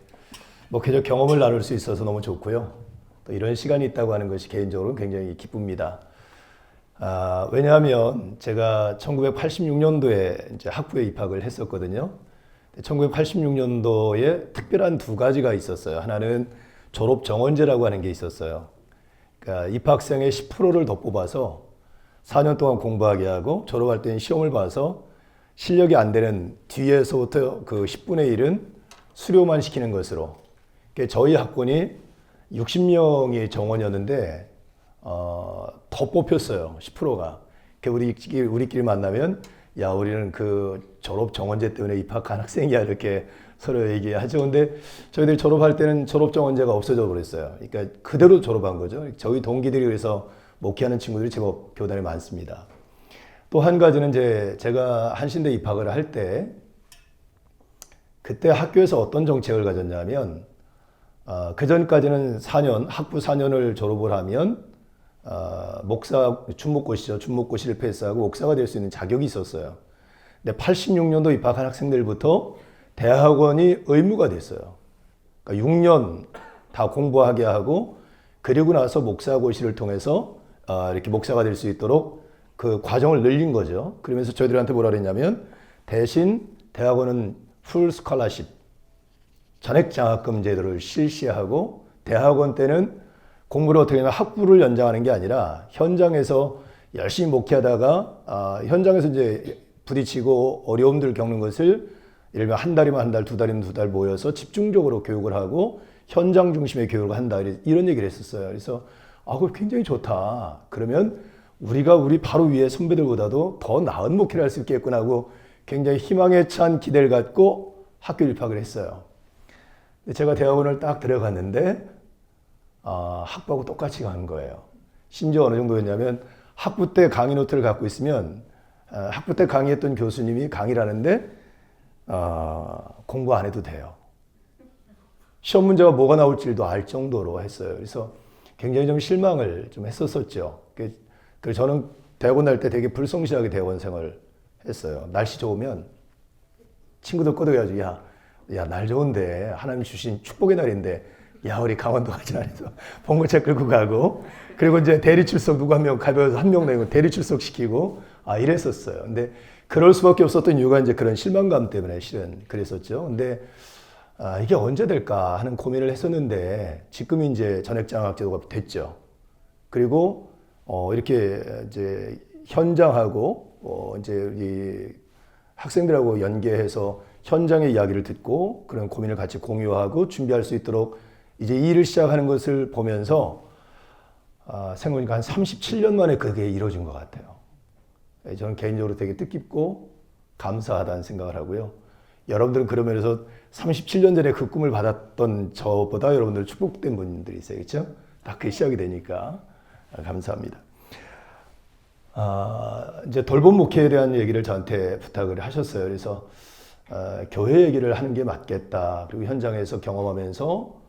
목회적 경험을 나눌 수 있어서 너무 좋고요. 또 이런 시간이 있다고 하는 것이 개인적으로 굉장히 기쁩니다. 왜냐하면 제가 1986년도에 이제 학부에 입학을 했었거든요. 1986년도에 특별한 2가지가 있었어요. 하나는 졸업 정원제라고 하는 게 있었어요. 그러니까 입학생의 10%를 더 뽑아서 4년 동안 공부하게 하고 졸업할 때는 시험을 봐서 실력이 안 되는 뒤에서부터 그 10분의 1은 수료만 시키는 것으로. 그러니까 저희 학번이 60명이 정원이었는데 더 뽑혔어요. 10%가. 그러니까 우리끼리 만나면 야 우리는 그 졸업 정원제 때문에 입학한 학생이야 이렇게 서로 얘기하죠. 근데 저희들이 졸업할 때는 졸업 정원제가 없어져 버렸어요. 그러니까 그대로 졸업한 거죠. 저희 동기들이 그래서 목회하는 친구들이 제법 교단에 많습니다. 또 한 가지는 제가 한신대 입학을 할 때 그때 학교에서 어떤 정책을 가졌냐면 그 전까지는 4년, 학부 4년을 졸업을 하면 목사, 춘목고시죠. 춘목고시를 패스하고 목사가 될 수 있는 자격이 있었어요. 근데 86년도 입학한 학생들부터 대학원이 의무가 됐어요. 그러니까 6년 다 공부하게 하고 그리고 나서 목사고시를 통해서 이렇게 목사가 될 수 있도록 그 과정을 늘린 거죠. 그러면서 저희들한테 뭐라 그랬냐면 대신 대학원은 풀 스칼라십, 전액 장학금 제도를 실시하고 대학원 때는 공부를 어떻게 하면 학부를 연장하는 게 아니라 현장에서 열심히 목회하다가 현장에서 이제 부딪히고 어려움들을 겪는 것을 예를 들면 한 달이면 한 달, 2달이면 2달 모여서 집중적으로 교육을 하고 현장 중심의 교육을 한다 이런 얘기를 했었어요. 그래서 그거 굉장히 좋다. 그러면 우리가 우리 바로 위에 선배들보다도 더 나은 목회를 할 수 있겠구나 하고 굉장히 희망에 찬 기대를 갖고 학교 입학을 했어요. 제가 대학원을 딱 들어갔는데 학부하고 똑같이 간 거예요. 심지어 어느 정도였냐면 학부 때 강의 노트를 갖고 있으면 학부 때 강의했던 교수님이 강의를 하는데 공부 안 해도 돼요. 시험 문제가 뭐가 나올지도 알 정도로 했어요. 그래서 굉장히 좀 실망을 좀 했었었죠. 그래서 저는 대학원 날 때 되게 불성실하게 대학원 생활을 했어요. 날씨 좋으면 친구들 꼬드겨가지고 야 날 좋은데 하나님 주신 축복의 날인데 야 우리 강원도 가자 해서 봉고차 끌고 가고 그리고 이제 대리 출석 누구 한 명 가벼워서 한 명 내고 대리 출석 시키고 이랬었어요. 근데 그럴 수밖에 없었던 이유가 이제 그런 실망감 때문에 실은 그랬었죠. 근데 이게 언제 될까 하는 고민을 했었는데 지금 이제 전액장학제도가 됐죠. 그리고 이렇게 이제 현장하고 이제 이 학생들하고 연계해서 현장의 이야기를 듣고 그런 고민을 같이 공유하고 준비할 수 있도록 이제 일을 시작하는 것을 보면서 생각해보니까 한 37년 만에 그게 이루어진 것 같아요. 저는 개인적으로 되게 뜻깊고 감사하다는 생각을 하고요. 여러분들은 그런 면에서 37년 전에 그 꿈을 받았던 저보다 여러분들 축복된 분들이세요. 그렇죠? 딱 그게 시작이 되니까 감사합니다. 이제 돌봄 목회에 대한 얘기를 저한테 부탁을 하셨어요. 그래서 교회 얘기를 하는 게 맞겠다. 그리고 현장에서 경험하면서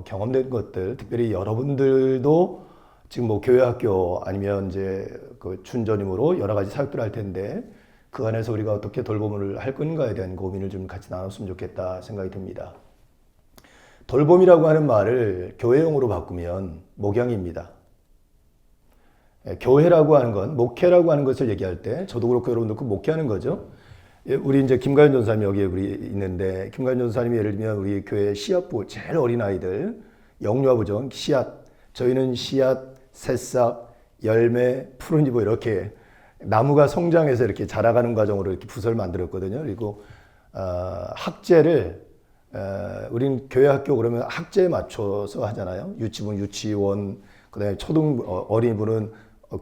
경험된 것들, 특별히 여러분들도 지금 뭐 교회 학교 아니면 이제 그 준전임으로 여러 가지 사역들을 할 텐데 그 안에서 우리가 어떻게 돌봄을 할 건가에 대한 고민을 좀 같이 나눴으면 좋겠다 생각이 듭니다. 돌봄이라고 하는 말을 교회용어로 바꾸면 목양입니다. 교회라고 하는 건, 목회라고 하는 것을 얘기할 때 저도 그렇고 여러분도 그 목회하는 거죠. 우리 이제 김가연 전사님 여기에 우리 있는데 김가연 전사님이 예를 들면 우리 교회 씨앗부 제일 어린 아이들 영유아부죠. 씨앗. 저희는 씨앗, 새싹, 열매, 푸른잎 이렇게 나무가 성장해서 이렇게 자라가는 과정으로 이렇게 부서를 만들었거든요. 그리고 학제를 우리는 교회 학교 그러면 학제에 맞춰서 하잖아요. 유치부는 유치원, 그다음에 어린이부는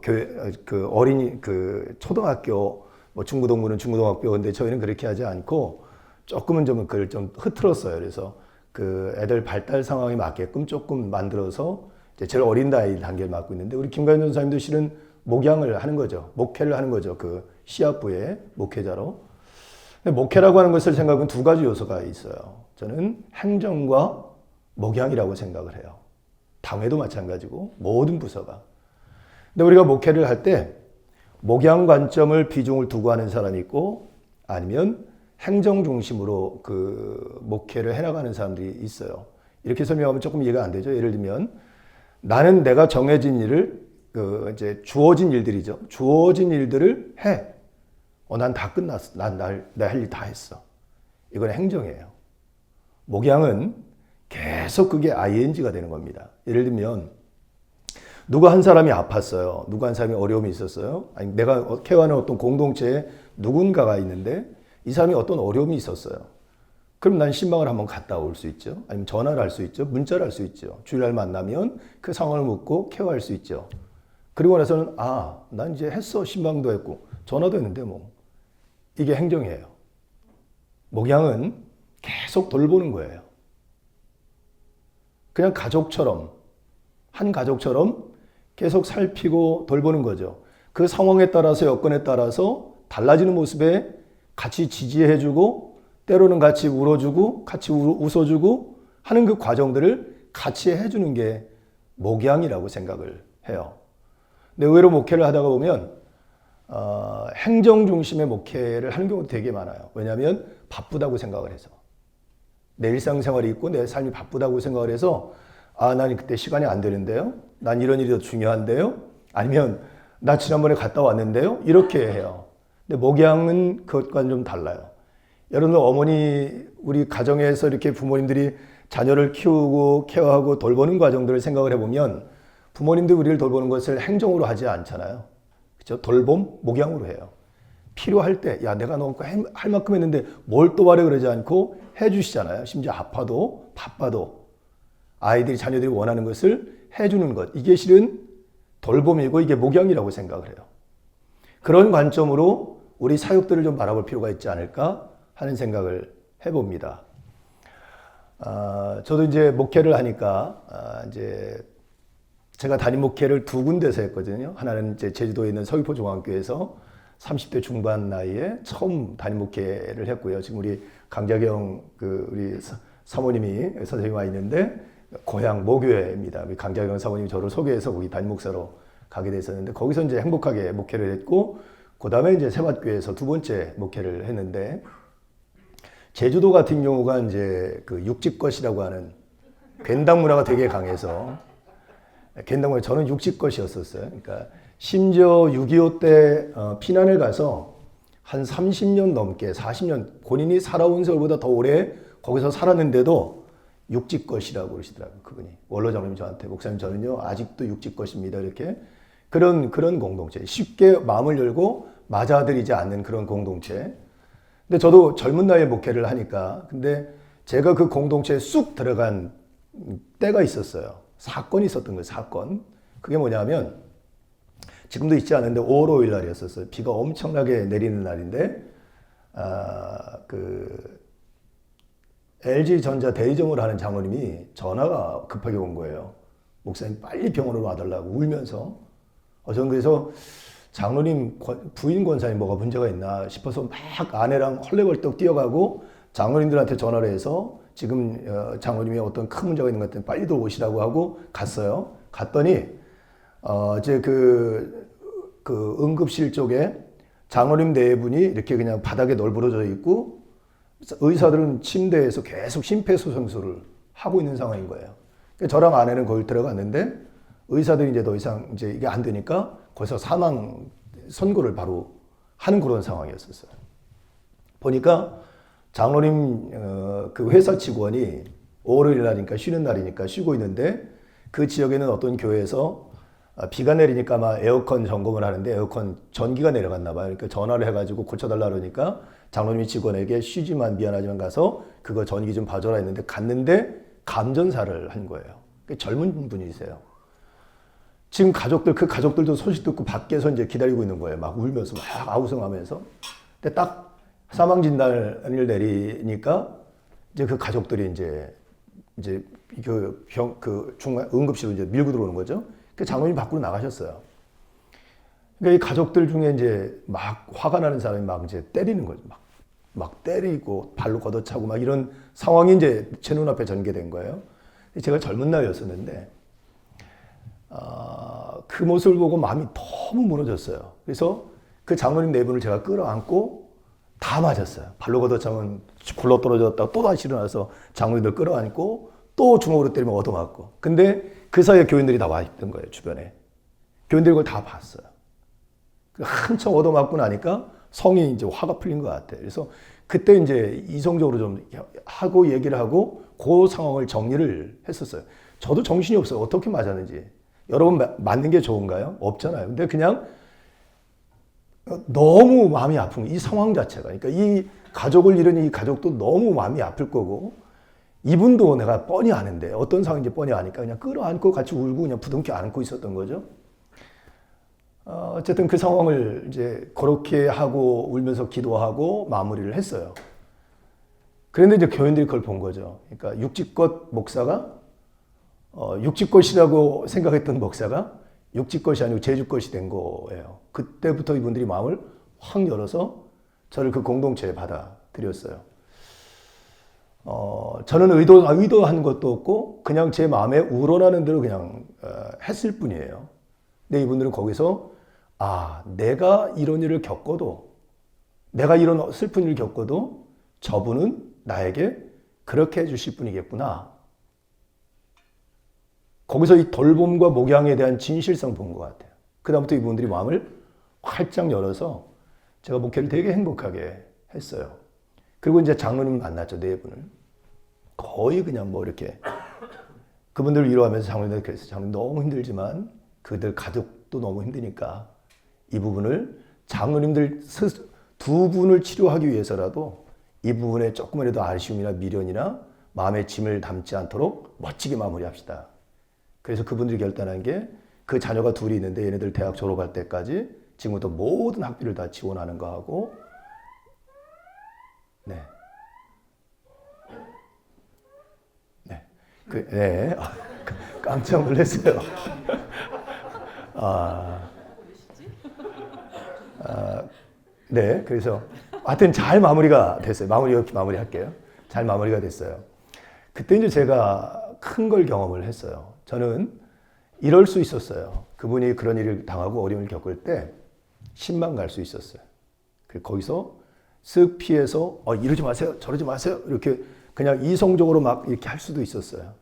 교회 그 어린이 그 초등학교, 뭐 중고등부는 중고등학교. 근데 저희는 그렇게 하지 않고 조금은 좀 그걸 좀 흐트렀어요. 그래서 그 애들 발달 상황에 맞게끔 조금 만들어서 이제 제일 어린 나이 단계를 맡고 있는데 우리 김가연 전사님도 실은 목양을 하는 거죠. 목회를 하는 거죠. 그 씨앗부의 목회자로. 근데 목회라고 하는 것을 생각하면 두 가지 요소가 있어요. 저는 행정과 목양이라고 생각을 해요. 당회도 마찬가지고 모든 부서가. 근데 우리가 목회를 할 때 목양 관점을 비중을 두고 하는 사람이 있고 아니면 행정 중심으로 그 목회를 해나가는 사람들이 있어요. 이렇게 설명하면 조금 이해가 안 되죠. 예를 들면 나는 내가 정해진 일을 이제 주어진 일들이죠. 주어진 일들을 해. 난 다 끝났어. 내 할 일 다 했어. 이건 행정이에요. 목양은 계속 그게 ing가 되는 겁니다. 예를 들면 누가 한 사람이 아팠어요. 누가 한 사람이 어려움이 있었어요. 아니 내가 케어하는 어떤 공동체에 누군가가 있는데 이 사람이 어떤 어려움이 있었어요. 그럼 난 신방을 한번 갔다 올 수 있죠. 아니면 전화를 할 수 있죠. 문자를 할 수 있죠. 주일날 만나면 그 상황을 묻고 케어할 수 있죠. 그리고 나서는 난 이제 했어. 신방도 했고 전화도 했는데 뭐 이게 행정이에요. 목양은 계속 돌보는 거예요. 그냥 가족처럼 한 가족처럼 계속 살피고 돌보는 거죠. 그 상황에 따라서 여건에 따라서 달라지는 모습에 같이 지지해주고 때로는 같이 울어주고 같이 웃어주고 하는 그 과정들을 같이 해주는 게 목양이라고 생각을 해요. 근데 의외로 목회를 하다가 보면 행정 중심의 목회를 하는 경우도 되게 많아요. 왜냐하면 바쁘다고 생각을 해서 내 일상생활이 있고 내 삶이 바쁘다고 생각을 해서 난 그때 시간이 안 되는데요. 난 이런 일이 더 중요한데요. 아니면 나 지난번에 갔다 왔는데요. 이렇게 해요. 근데 목양은 그것과는 좀 달라요. 여러분 어머니 우리 가정에서 이렇게 부모님들이 자녀를 키우고 케어하고 돌보는 과정들을 생각을 해보면 부모님들 우리를 돌보는 것을 행정으로 하지 않잖아요. 그렇죠? 돌봄, 목양으로 해요. 필요할 때 내가 너 할 만큼 했는데 뭘 또 하래 그러지 않고 해주시잖아요. 심지어 아파도 바빠도 아이들이 자녀들이 원하는 것을 해주는 것. 이게 실은 돌봄이고 이게 목양이라고 생각을 해요. 그런 관점으로 우리 사역들을 좀 바라볼 필요가 있지 않을까 하는 생각을 해봅니다. 저도 이제 목회를 하니까 이제 제가 담임 목회를 두 군데서 했거든요. 하나는 이제 제주도에 있는 서귀포 중앙교회에서 30대 중반 나이에 처음 담임 목회를 했고요. 지금 우리 강자경 우리 사모님이 선생님 와 있는데 고향 모교회입니다. 우리 강자경 사모님이 저를 소개해서 거기 담임 목사로 가게 됐었는데 거기서 이제 행복하게 목회를 했고 그 다음에 이제 세밭교회에서 두 번째 목회를 했는데 제주도 같은 경우가 이제 그 육지것이라고 하는 괜당 문화가 되게 강해서 괜당 문화 저는 육지것이었었어요. 그러니까 심지어 6.25 때 피난을 가서 한 30년 넘게 40년 본인이 살아온 세월보다 더 오래 거기서 살았는데도 육지것이라고 그러시더라고요. 그분이 원로장님 저한테 목사님 저는요 아직도 육지것입니다. 이렇게 그런 공동체 쉽게 마음을 열고 맞아들이지 않는 그런 공동체. 근데 저도 젊은 나이에 목회를 하니까 근데 제가 그 공동체에 쑥 들어간 때가 있었어요. 사건이 있었던 거예요. 사건. 그게 뭐냐면 지금도 있지 않은데 5월 5일 날이었었어요. 비가 엄청나게 내리는 날인데 그 LG전자 대리점을 하는 장로님이 전화가 급하게 온 거예요. 목사님 빨리 병원으로 와달라고 울면서. 저는 그래서 장로님 부인 권사님 뭐가 문제가 있나 싶어서 막 아내랑 헐레벌떡 뛰어가고 장로님들한테 전화를 해서 지금 장로님이 어떤 큰 문제가 있는 것 같은데 빨리들 오시라고 하고 갔어요. 갔더니 이제 그 응급실 쪽에 장로님 네 분이 이렇게 그냥 바닥에 널브러져 있고 의사들은 침대에서 계속 심폐소생술을 하고 있는 상황인 거예요. 저랑 아내는 거기 들어갔는데 의사들이 이제 더 이상 이제 이게 안 되니까 거기서 사망 선고를 바로 하는 그런 상황이었었어요. 보니까 장로님 그 회사 직원이 월요일 날이니까 쉬는 날이니까 쉬고 있는데 그 지역에는 어떤 교회에서 비가 내리니까 아마 에어컨 점검을 하는데 에어컨 전기가 내려갔나 봐요. 그러니까 전화를 해가지고 고쳐달라 그러니까 장로님이 직원에게 쉬지만 미안하지만 가서 그거 전기 좀 봐줘라 했는데 갔는데 감전사를 한 거예요. 젊은 분이세요. 지금 그 가족들도 소식 듣고 밖에서 이제 기다리고 있는 거예요. 막 울면서 막 아우성하면서. 근데 딱 사망 진단을 내리니까 이제 그 가족들이 이제 그 중앙 응급실로 이제 밀고 들어오는 거죠. 그 장로님 밖으로 나가셨어요. 그러니까 이 가족들 중에 이제 막 화가 나는 사람이 막 이제 때리는 거죠. 막 때리고 발로 걷어차고 막 이런 상황이 이제 제 눈앞에 전개된 거예요. 제가 젊은 나이였었는데 그 모습을 보고 마음이 너무 무너졌어요. 그래서 그 장로님 네 분을 제가 끌어안고 다 맞았어요. 발로 걷어차면 굴러 떨어졌다가 또 다시 일어나서 장로님들 끌어안고 또 주먹으로 때리면 얻어맞고. 근데 그 사이에 교인들이 다 와 있던 거예요. 주변에. 교인들이 그걸 다 봤어요. 한참 얻어맞고 나니까 성이 이제 화가 풀린 것 같아요. 그래서 그때 이제 이성적으로 좀 하고 얘기를 하고 그 상황을 정리를 했었어요. 저도 정신이 없어요. 어떻게 맞았는지. 여러분 맞는 게 좋은가요? 없잖아요. 근데 그냥 너무 마음이 아픈 이 상황 자체가. 그러니까 이 가족을 잃은 이 가족도 너무 마음이 아플 거고 이분도 내가 뻔히 아는데 어떤 상황인지 뻔히 아니까 그냥 끌어안고 같이 울고 그냥 부둥켜 안고 있었던 거죠. 어쨌든 그 상황을 이제 그렇게 하고 울면서 기도하고 마무리를 했어요. 그런데 이제 교인들이 그걸 본 거죠. 그러니까 육지껏 목사가 육지껏이라고 생각했던 목사가 육지껏이 아니고 제주껏이 된 거예요. 그때부터 이분들이 마음을 확 열어서 저를 그 공동체에 받아들였어요. 저는 의도한 것도 없고 그냥 제 마음에 우러나는 대로 그냥 했을 뿐이에요. 근데 이분들은 거기서 내가 이런 일을 겪어도 내가 이런 슬픈 일을 겪어도 저분은 나에게 그렇게 해주실 분이겠구나. 거기서 이 돌봄과 목양에 대한 진실성 본 것 같아요. 그다음부터 이분들이 마음을 활짝 열어서 제가 목회를 되게 행복하게 했어요. 그리고 이제 장로님 만났죠. 네 분을. 거의 그냥 뭐 이렇게 그분들을 위로하면서 장로님한테 그랬어요. 장로님 너무 힘들지만 그들 가족도 너무 힘드니까 이 부분을 장로님들 두 분을 치료하기 위해서라도 이 부분에 조금이라도 아쉬움이나 미련이나 마음의 짐을 담지 않도록 멋지게 마무리합시다. 그래서 그분들이 결단한 게 그 자녀가 둘이 있는데 얘네들 대학 졸업할 때까지 지금부터 모든 학비를 다 지원하는 거하고 깜짝 놀랐어요. 그래서 하여튼 잘 마무리가 됐어요. 마무리할게요. 잘 마무리가 됐어요. 그때 이제 제가 큰 걸 경험을 했어요. 저는 이럴 수 있었어요. 그분이 그런 일을 당하고 어려움을 겪을 때 신만 갈 수 있었어요. 거기서 쓱 피해서 이러지 마세요, 저러지 마세요 이렇게 그냥 이성적으로 막 이렇게 할 수도 있었어요.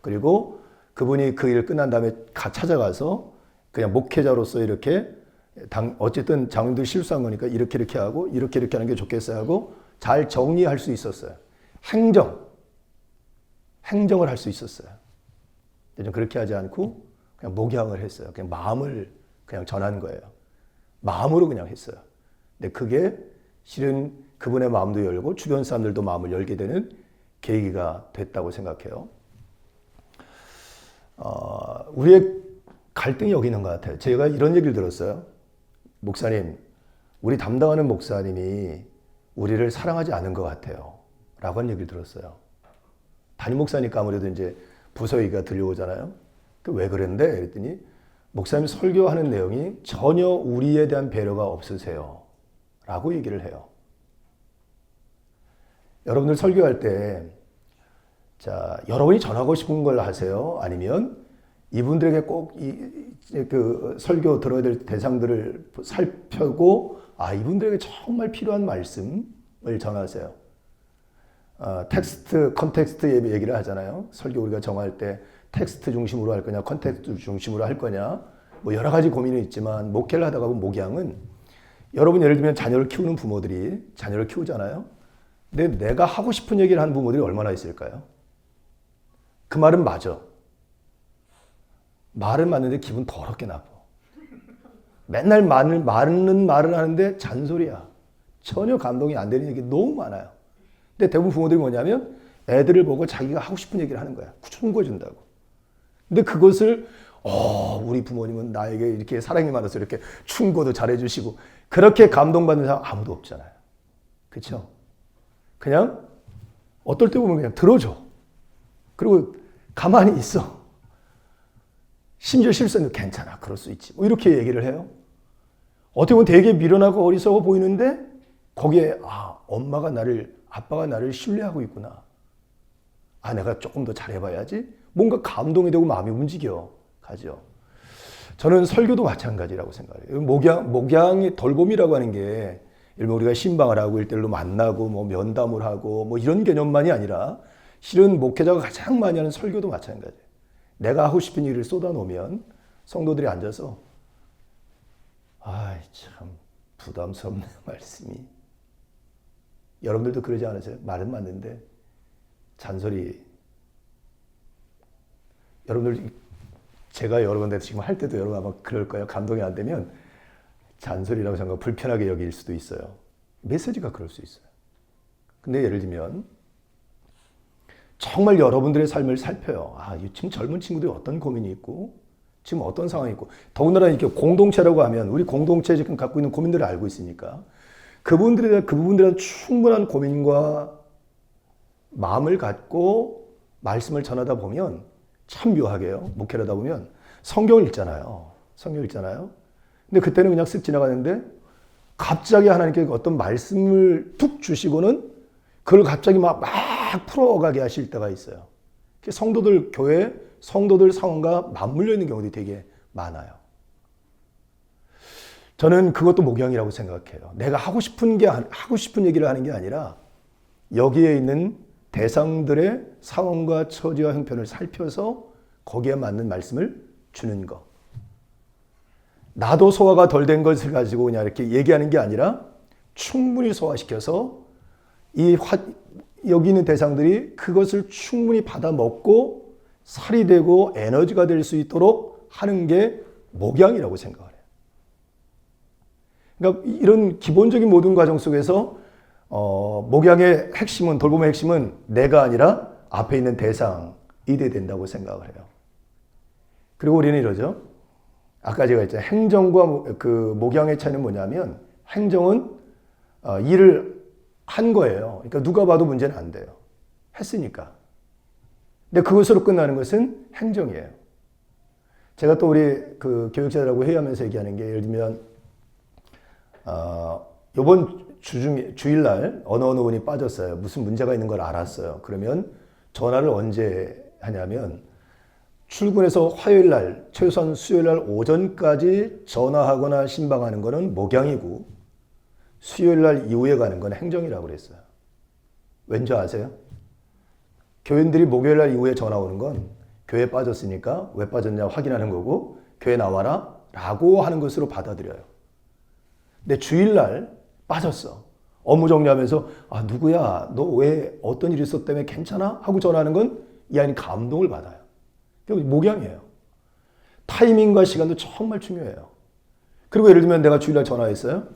그리고 그분이 그 일 끝난 다음에 찾아가서 그냥 목회자로서 이렇게 어쨌든 장로님도 실수한 거니까 이렇게 하고 이렇게 하는 게 좋겠어요 하고 잘 정리할 수 있었어요. 행정을 할 수 있었어요. 좀 그렇게 하지 않고 그냥 목양을 했어요. 그냥 마음을 그냥 전한 거예요. 마음으로 그냥 했어요. 근데 그게 실은 그분의 마음도 열고 주변 사람들도 마음을 열게 되는 계기가 됐다고 생각해요. 우리의 갈등이 여기 있는 것 같아요. 제가 이런 얘기를 들었어요. 목사님, 우리 담당하는 목사님이 우리를 사랑하지 않은 것 같아요. 라고 한 얘기를 들었어요. 담임 목사니까 아무래도 이제 부서 얘기가 들려오잖아요. 왜 그랬는데? 그랬더니 목사님 설교하는 내용이 전혀 우리에 대한 배려가 없으세요. 라고 얘기를 해요. 여러분들 설교할 때, 자, 여러분이 전하고 싶은 걸 하세요? 아니면 이분들에게 꼭 그 설교 들어야 될 대상들을 살펴고, 아, 이분들에게 정말 필요한 말씀을 전하세요. 텍스트, 컨텍스트 얘기를 하잖아요. 설교 우리가 정할 때 텍스트 중심으로 할 거냐, 컨텍스트 중심으로 할 거냐, 뭐 여러 가지 고민이 있지만, 목회를 하다가 보면 목양은, 여러분 예를 들면 자녀를 키우는 부모들이 자녀를 키우잖아요. 근데 내가 하고 싶은 얘기를 하는 부모들이 얼마나 있을까요? 그 말은 맞아. 말은 맞는데 기분 더럽게 나빠. 맨날 많은 말을 하는데 잔소리야. 전혀 감동이 안 되는 얘기 너무 많아요. 근데 대부분 부모들이 뭐냐면 애들을 보고 자기가 하고 싶은 얘기를 하는 거야. 충고해준다고. 근데 그것을 우리 부모님은 나에게 이렇게 사랑이 많아서 이렇게 충고도 잘해주시고 그렇게 감동받는 사람 아무도 없잖아요. 그렇죠? 그냥 어떨 때 보면 그냥 들어줘. 그리고 가만히 있어. 심지어 실수는 괜찮아. 그럴 수 있지. 뭐 이렇게 얘기를 해요. 어떻게 보면 되게 미련하고 어리석어 보이는데 거기에 아빠가 나를 신뢰하고 있구나. 내가 조금 더 잘해봐야지. 뭔가 감동이 되고 마음이 움직여 가죠. 저는 설교도 마찬가지라고 생각해요. 목양의 돌봄이라고 하는 게 일본 우리가 신방을 하고 일대일로 만나고 뭐 면담을 하고 뭐 이런 개념만이 아니라 실은 목회자가 가장 많이 하는 설교도 마찬가지예요. 내가 하고 싶은 일을 쏟아놓으면 성도들이 앉아서 참 부담스럽네 말씀이. 여러분들도 그러지 않으세요? 말은 맞는데 잔소리. 여러분들 제가 여러 군데 지금 할 때도 여러분 아마 그럴 거예요. 감동이 안 되면 잔소리라고 생각하고 불편하게 여길 수도 있어요. 메시지가 그럴 수 있어요. 근데 예를 들면 정말 여러분들의 삶을 살펴요. 지금 젊은 친구들이 어떤 고민이 있고 지금 어떤 상황이 있고 더군다나 이렇게 공동체라고 하면 우리 공동체에 지금 갖고 있는 고민들을 알고 있으니까 그분들에 대한 충분한 고민과 마음을 갖고 말씀을 전하다 보면 참 묘하게요. 목회를 하다 보면 성경을 읽잖아요. 근데 그때는 그냥 쓱 지나가는데 갑자기 하나님께 어떤 말씀을 툭 주시고는 그걸 갑자기 막 풀어가게 하실 때가 있어요. 성도들, 교회, 성도들 상황과 맞물려 있는 경우들이 되게 많아요. 저는 그것도 목양이라고 생각해요. 내가 하고 싶은 얘기를 하는 게 아니라 여기에 있는 대상들의 상황과 처지와 형편을 살펴서 거기에 맞는 말씀을 주는 것. 나도 소화가 덜 된 것을 가지고 그냥 이렇게 얘기하는 게 아니라 충분히 소화시켜서 여기 있는 대상들이 그것을 충분히 받아 먹고 살이 되고 에너지가 될 수 있도록 하는 게 목양이라고 생각을 해요. 그러니까 이런 기본적인 모든 과정 속에서 목양의 핵심은, 돌봄의 핵심은 내가 아니라 앞에 있는 대상이 돼야 된다고 생각을 해요. 그리고 우리는 이러죠. 아까 제가 했잖아요. 행정과 그 목양의 차이는 뭐냐면 행정은 일을 한 거예요. 그러니까 누가 봐도 문제는 안 돼요. 했으니까. 근데 그것으로 끝나는 것은 행정이에요. 제가 또 우리 그 교육자들하고 회의하면서 얘기하는 게 예를 들면 이번 주일날 어느 분이 빠졌어요. 무슨 문제가 있는 걸 알았어요. 그러면 전화를 언제 하냐면 출근해서 화요일날 최소한 수요일날 오전까지 전화하거나 신방하는 거는 목양이고 수요일날 이후에 가는 건 행정이라고 그랬어요. 왠지 아세요? 교인들이 목요일날 이후에 전화 오는 건 교회 빠졌으니까 왜 빠졌냐 확인하는 거고 교회 나와라 라고 하는 것으로 받아들여요. 근데 주일날 빠졌어. 업무 정리하면서 누구야? 너 왜 어떤 일이 있었다며 괜찮아? 하고 전화하는 건 이 아이는 감동을 받아요. 목양이에요. 타이밍과 시간도 정말 중요해요. 그리고 예를 들면 내가 주일날 전화했어요.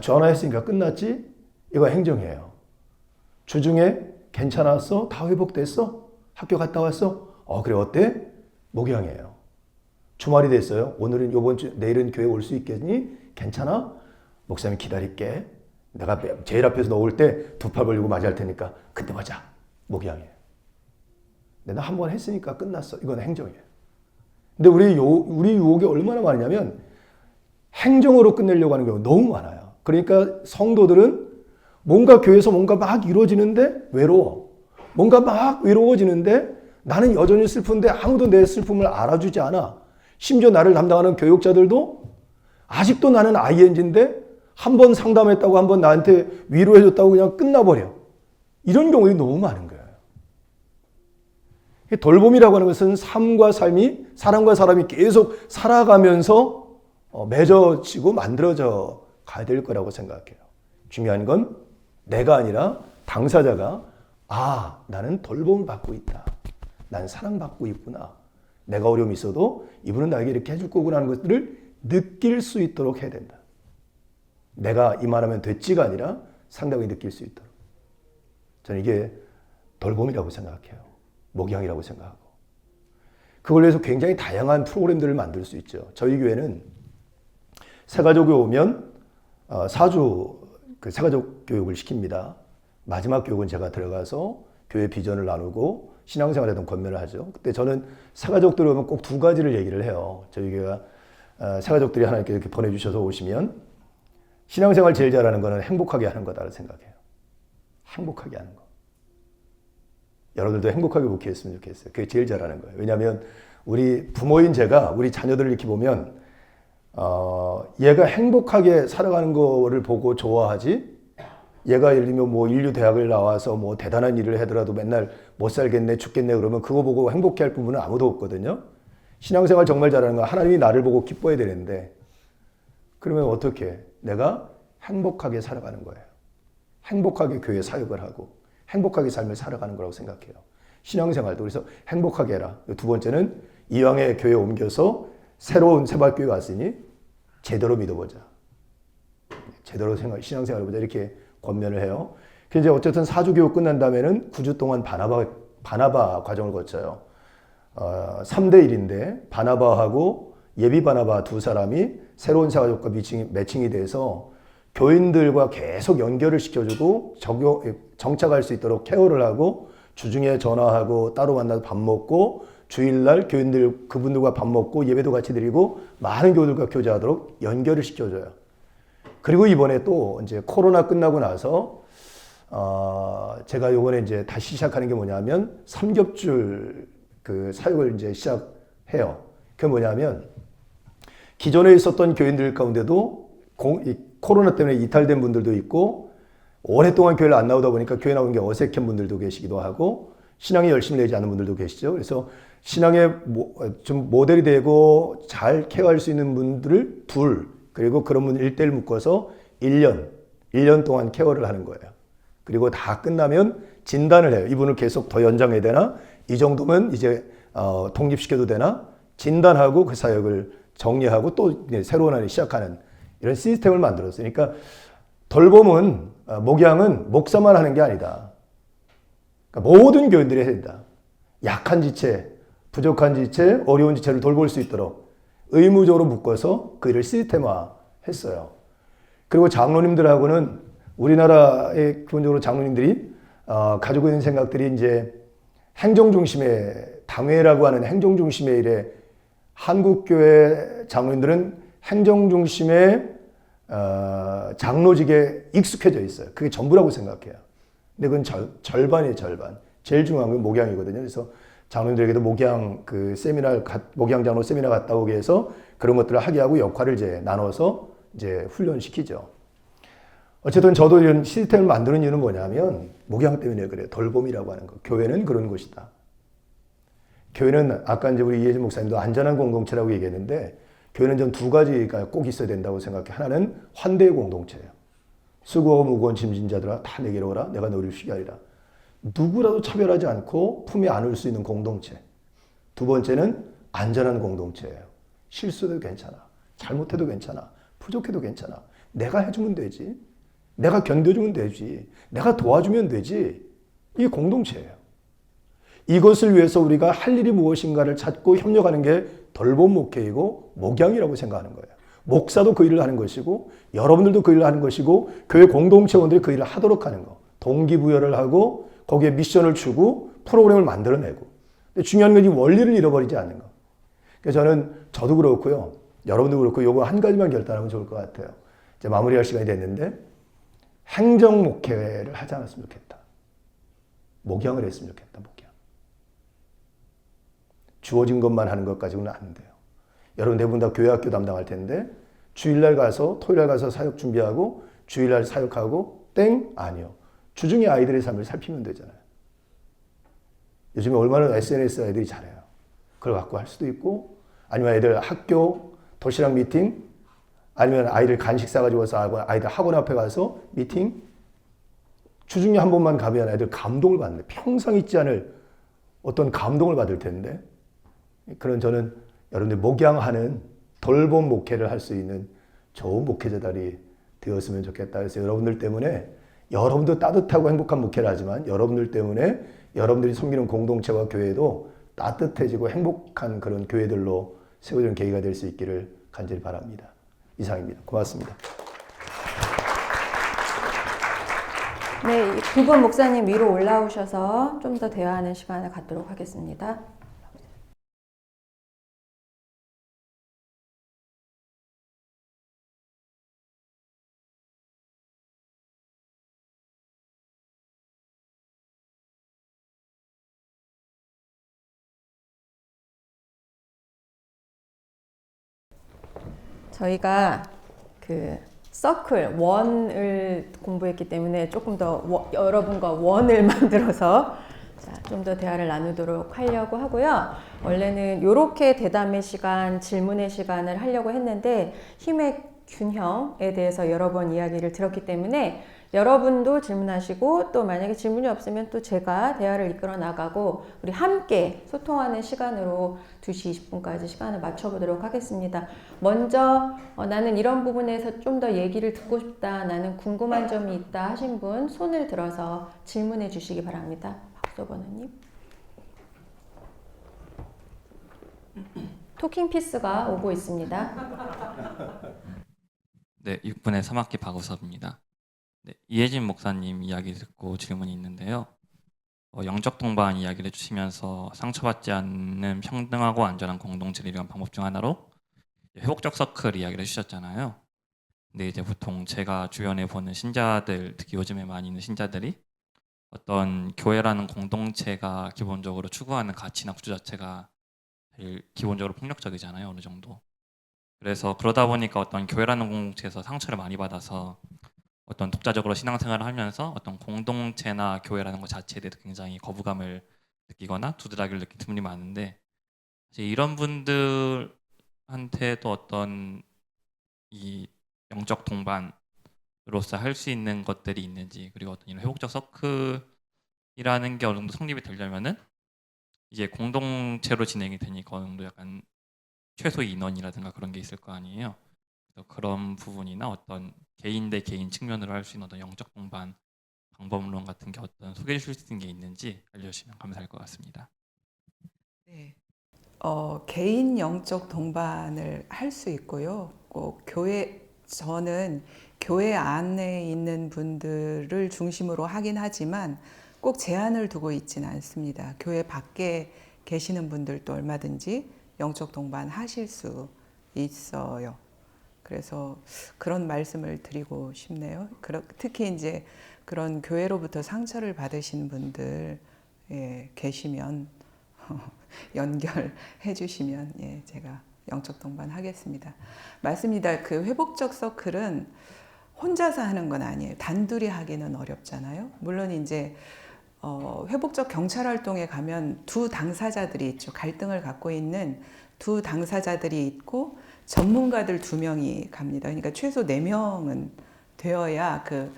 전화했으니까 끝났지? 이거 행정이에요. 주중에 괜찮았어? 다 회복됐어? 학교 갔다 왔어? 그래 어때? 목양이에요. 주말이 됐어요. 오늘은 요번 주 내일은 교회 올 수 있겠니? 괜찮아? 목사님 기다릴게. 내가 제일 앞에서 너 올 때 두 팔 벌리고 맞이할 테니까 그때 보자. 목양이에요. 근데 나 한 번 했으니까 끝났어. 이건 행정이에요. 근데 우리 유혹이 얼마나 많냐면 행정으로 끝내려고 하는 경우가 너무 많아요. 그러니까 성도들은 뭔가 교회에서 뭔가 막 이루어지는데 외로워. 뭔가 막 외로워지는데 나는 여전히 슬픈데 아무도 내 슬픔을 알아주지 않아. 심지어 나를 담당하는 교육자들도 아직도 나는 ING인데 한 번 상담했다고 한 번 나한테 위로해줬다고 그냥 끝나버려. 이런 경우가 너무 많은 거예요. 돌봄이라고 하는 것은 삶과 삶이 사람과 사람이 계속 살아가면서 맺어지고 만들어져 가야 될 거라고 생각해요. 중요한 건 내가 아니라 당사자가 나는 돌봄을 받고 있다. 난 사랑받고 있구나. 내가 어려움이 있어도 이분은 나에게 이렇게 해줄 거구나 하는 것들을 느낄 수 있도록 해야 된다. 내가 이 말하면 됐지가 아니라 상대방이 느낄 수 있도록. 저는 이게 돌봄이라고 생각해요. 목양이라고 생각하고. 그걸 위해서 굉장히 다양한 프로그램들을 만들 수 있죠. 저희 교회는 새가족이 오면 4주 그 새가족 교육을 시킵니다. 마지막 교육은 제가 들어가서 교회 비전을 나누고 신앙생활에 대한 권면을 하죠. 그때 저는 새가족들이 오면 꼭 두 가지를 얘기를 해요. 저희 교회가 새가족들이 하나님께 이렇게 보내주셔서 오시면 신앙생활 제일 잘하는 거는 행복하게 하는 거다라고 생각해요. 행복하게 하는 거. 여러분들도 행복하게 목회했으면 좋겠어요. 그게 제일 잘하는 거예요. 왜냐하면 우리 부모인 제가 우리 자녀들을 이렇게 보면 얘가 행복하게 살아가는 거를 보고 좋아하지, 얘가 예를 들면 뭐 인류 대학을 나와서 뭐 대단한 일을 하더라도 맨날 못 살겠네 죽겠네 그러면 그거 보고 행복해 할 부분은 아무도 없거든요. 신앙생활 정말 잘하는 건 하나님이 나를 보고 기뻐해야 되는데 그러면 어떻게 내가 행복하게 살아가는 거예요. 행복하게 교회 사역을 하고 행복하게 삶을 살아가는 거라고 생각해요. 신앙생활도 그래서 행복하게 해라. 두 번째는 이왕에 교회 옮겨서 새로운 새발교회 왔으니 제대로 믿어보자. 제대로 신앙생활을 해보자. 이렇게 권면을 해요. 이제 어쨌든 4주 교육 끝난 다음에는 9주 동안 바나바 과정을 거쳐요. 3대 1인데 바나바하고 예비 바나바 두 사람이 새로운 새가족과 매칭이 돼서 교인들과 계속 연결을 시켜주고 정착할 수 있도록 케어를 하고 주중에 전화하고 따로 만나서 밥 먹고 주일날 교인들 그분들과 밥 먹고 예배도 같이 드리고 많은 교우들과 교제하도록 연결을 시켜줘요. 그리고 이번에 또 이제 코로나 끝나고 나서 제가 요번에 이제 다시 시작하는 게 뭐냐면 삼겹줄 그 사역을 이제 시작해요. 그게 뭐냐면 기존에 있었던 교인들 가운데도 코로나 때문에 이탈된 분들도 있고 오랫동안 교회를 안 나오다 보니까 교회 나오는 게 어색한 분들도 계시기도 하고 신앙에 열심히 내지 않는 분들도 계시죠. 그래서 신앙에 좀 모델이 되고 잘 케어할 수 있는 분들을 그리고 그런 분들 1대1 묶어서 1년 동안 케어를 하는 거예요. 그리고 다 끝나면 진단을 해요. 이분을 계속 더 연장해야 되나? 이 정도면 이제 독립시켜도 되나? 진단하고 그 사역을 정리하고 또 새로운 안을 시작하는 이런 시스템을 만들었어요. 그러니까 돌봄은 목양은 목사만 하는 게 아니다. 그러니까 모든 교인들이 해야 된다. 약한 지체, 부족한 지체, 어려운 지체를 돌볼 수 있도록 의무적으로 묶어서 그 일을 시스템화했어요. 그리고 장로님들하고는 우리나라의 기본적으로 장로님들이 가지고 있는 생각들이 이제 행정중심의 당회라고 하는 행정중심의 일에 한국교회 장로님들은 행정중심의 장로직에 익숙해져 있어요. 그게 전부라고 생각해요. 근데 그건 절반이에요, 절반. 제일 중요한 건 목양이거든요. 그래서 장로님들에게도 목양 장로 세미나 갔다 오게 해서 그런 것들을 하게 하고 역할을 이제 나눠서 이제 훈련시키죠. 어쨌든 저도 이런 시스템을 만드는 이유는 뭐냐면 목양 때문에 그래요. 돌봄이라고 하는 거. 교회는 그런 곳이다. 교회는 아까 이제 우리 이혜진 목사님도 안전한 공동체라고 얘기했는데 교회는 전 두 가지가 꼭 있어야 된다고 생각해. 하나는 환대의 공동체예요. 수고하고 무거운 짐진 자들아 다 내게로 오라. 내가 너를 쉬게 하리라. 누구라도 차별하지 않고 품에 안을 수 있는 공동체. 두 번째는 안전한 공동체예요. 실수도 괜찮아. 잘못해도 괜찮아. 부족해도 괜찮아. 내가 해주면 되지. 내가 견뎌주면 되지. 내가 도와주면 되지. 이게 공동체예요. 이것을 위해서 우리가 할 일이 무엇인가를 찾고 협력하는 게 돌봄 목회이고 목양이라고 생각하는 거예요. 목사도 그 일을 하는 것이고 여러분들도 그 일을 하는 것이고 교회 공동체원들이 그 일을 하도록 하는 거. 동기부여를 하고 거기에 미션을 주고 프로그램을 만들어내고. 근데 중요한 건 이 원리를 잃어버리지 않는 거. 그래서 저도 그렇고요. 여러분도 그렇고 요거 한 가지만 결단하면 좋을 것 같아요. 이제 마무리할 시간이 됐는데 행정 목회를 하지 않았으면 좋겠다. 목양을 했으면 좋겠다. 목양. 주어진 것만 하는 것 가지고는 안 돼요. 여러분 대부분 다 교회 학교 담당할 텐데 주일날 가서 토요일날 가서 사역 준비하고 주일날 사역하고 땡? 아니요. 주중에 아이들의 삶을 살피면 되잖아요. 요즘에 얼마나 SNS 아이들이 잘해요. 그걸 갖고 할 수도 있고 아니면 애들 학교 도시락 미팅 아니면 아이들 간식 싸가지고 와서 아이들 학원 앞에 가서 미팅 주중에 한 번만 가면 애들 감동을 받는데 평생 잊지 않을 어떤 감동을 받을 텐데 그런 저는 여러분들 목양하는 돌봄 목회를 할 수 있는 좋은 목회자들이 되었으면 좋겠다. 그래서 여러분들 때문에 여러분도 따뜻하고 행복한 목회를 하지만 여러분들 때문에 여러분들이 섬기는 공동체와 교회도 따뜻해지고 행복한 그런 교회들로 세워지는 계기가 될 수 있기를 간절히 바랍니다. 이상입니다. 고맙습니다. 네, 두 분 목사님 위로 올라오셔서 좀 더 대화하는 시간을 갖도록 하겠습니다. 저희가 그 서클, 원을 공부했기 때문에 조금 더 여러분과 원을 만들어서 좀 더 대화를 나누도록 하려고 하고요. 원래는 이렇게 대담의 시간, 질문의 시간을 하려고 했는데 힘의 균형에 대해서 여러 번 이야기를 들었기 때문에 여러분도 질문하시고 또 만약에 질문이 없으면 또 제가 대화를 이끌어 나가고 우리 함께 소통하는 시간으로 2시 20분까지 시간을 맞춰보도록 하겠습니다. 먼저 나는 이런 부분에서 좀 더 얘기를 듣고 싶다, 나는 궁금한 점이 있다 하신 분 손을 들어서 질문해 주시기 바랍니다. 박서번호님. 토킹 피스가 오고 있습니다. 네, 6분의 3학기 박우섭입니다. 네, 이혜진 목사님 이야기 듣고 질문이 있는데요. 영적 동반 이야기를 해주시면서 상처받지 않는 평등하고 안전한 공동체를 이루는 방법 중 하나로 회복적 서클 이야기를 해주셨잖아요. 근데 이제 보통 제가 주변에 보는 신자들, 특히 요즘에 많이 있는 신자들이 어떤 교회라는 공동체가 기본적으로 추구하는 가치나 구조 자체가 제일 기본적으로 폭력적이잖아요, 어느 정도. 그래서 그러다 보니까 어떤 교회라는 공동체에서 상처를 많이 받아서 어떤 독자적으로 신앙생활을 하면서 어떤 공동체나 교회라는 것 자체에 대해서 굉장히 거부감을 느끼거나 두드러기를 느끼는 분이 많은데 이런 분들한테도 어떤 이 영적 동반으로서 할 수 있는 것들이 있는지 그리고 어떤 이런 회복적 서클이라는 게 어느 정도 성립이 되려면은 이제 공동체로 진행이 되니까 어느 정도 약간 최소 인원이라든가 그런 게 있을 거 아니에요. 그래서 그런 부분이나 어떤 개인 대 개인 측면으로 할 수 있는 어떤 영적 동반 방법론 같은 게 어떤 소개해 주실 수 있는 게 있는지 알려주시면 감사할 것 같습니다. 네. 개인 영적 동반을 할 수 있고요. 꼭 저는 교회 안에 있는 분들을 중심으로 하긴 하지만 꼭 제한을 두고 있지는 않습니다. 교회 밖에 계시는 분들도 얼마든지 영적 동반 하실 수 있어요. 그래서 그런 말씀을 드리고 싶네요. 특히 이제 그런 교회로부터 상처를 받으신 분들 계시면 연결해 주시면 제가 영적 동반 하겠습니다. 맞습니다. 그 회복적 서클은 혼자서 하는 건 아니에요. 단둘이 하기는 어렵잖아요. 물론 이제 회복적 경찰 활동에 가면 두 당사자들이 있죠. 갈등을 갖고 있는 두 당사자들이 있고 전문가들 2명이 갑니다. 그러니까 최소 4명은 되어야 그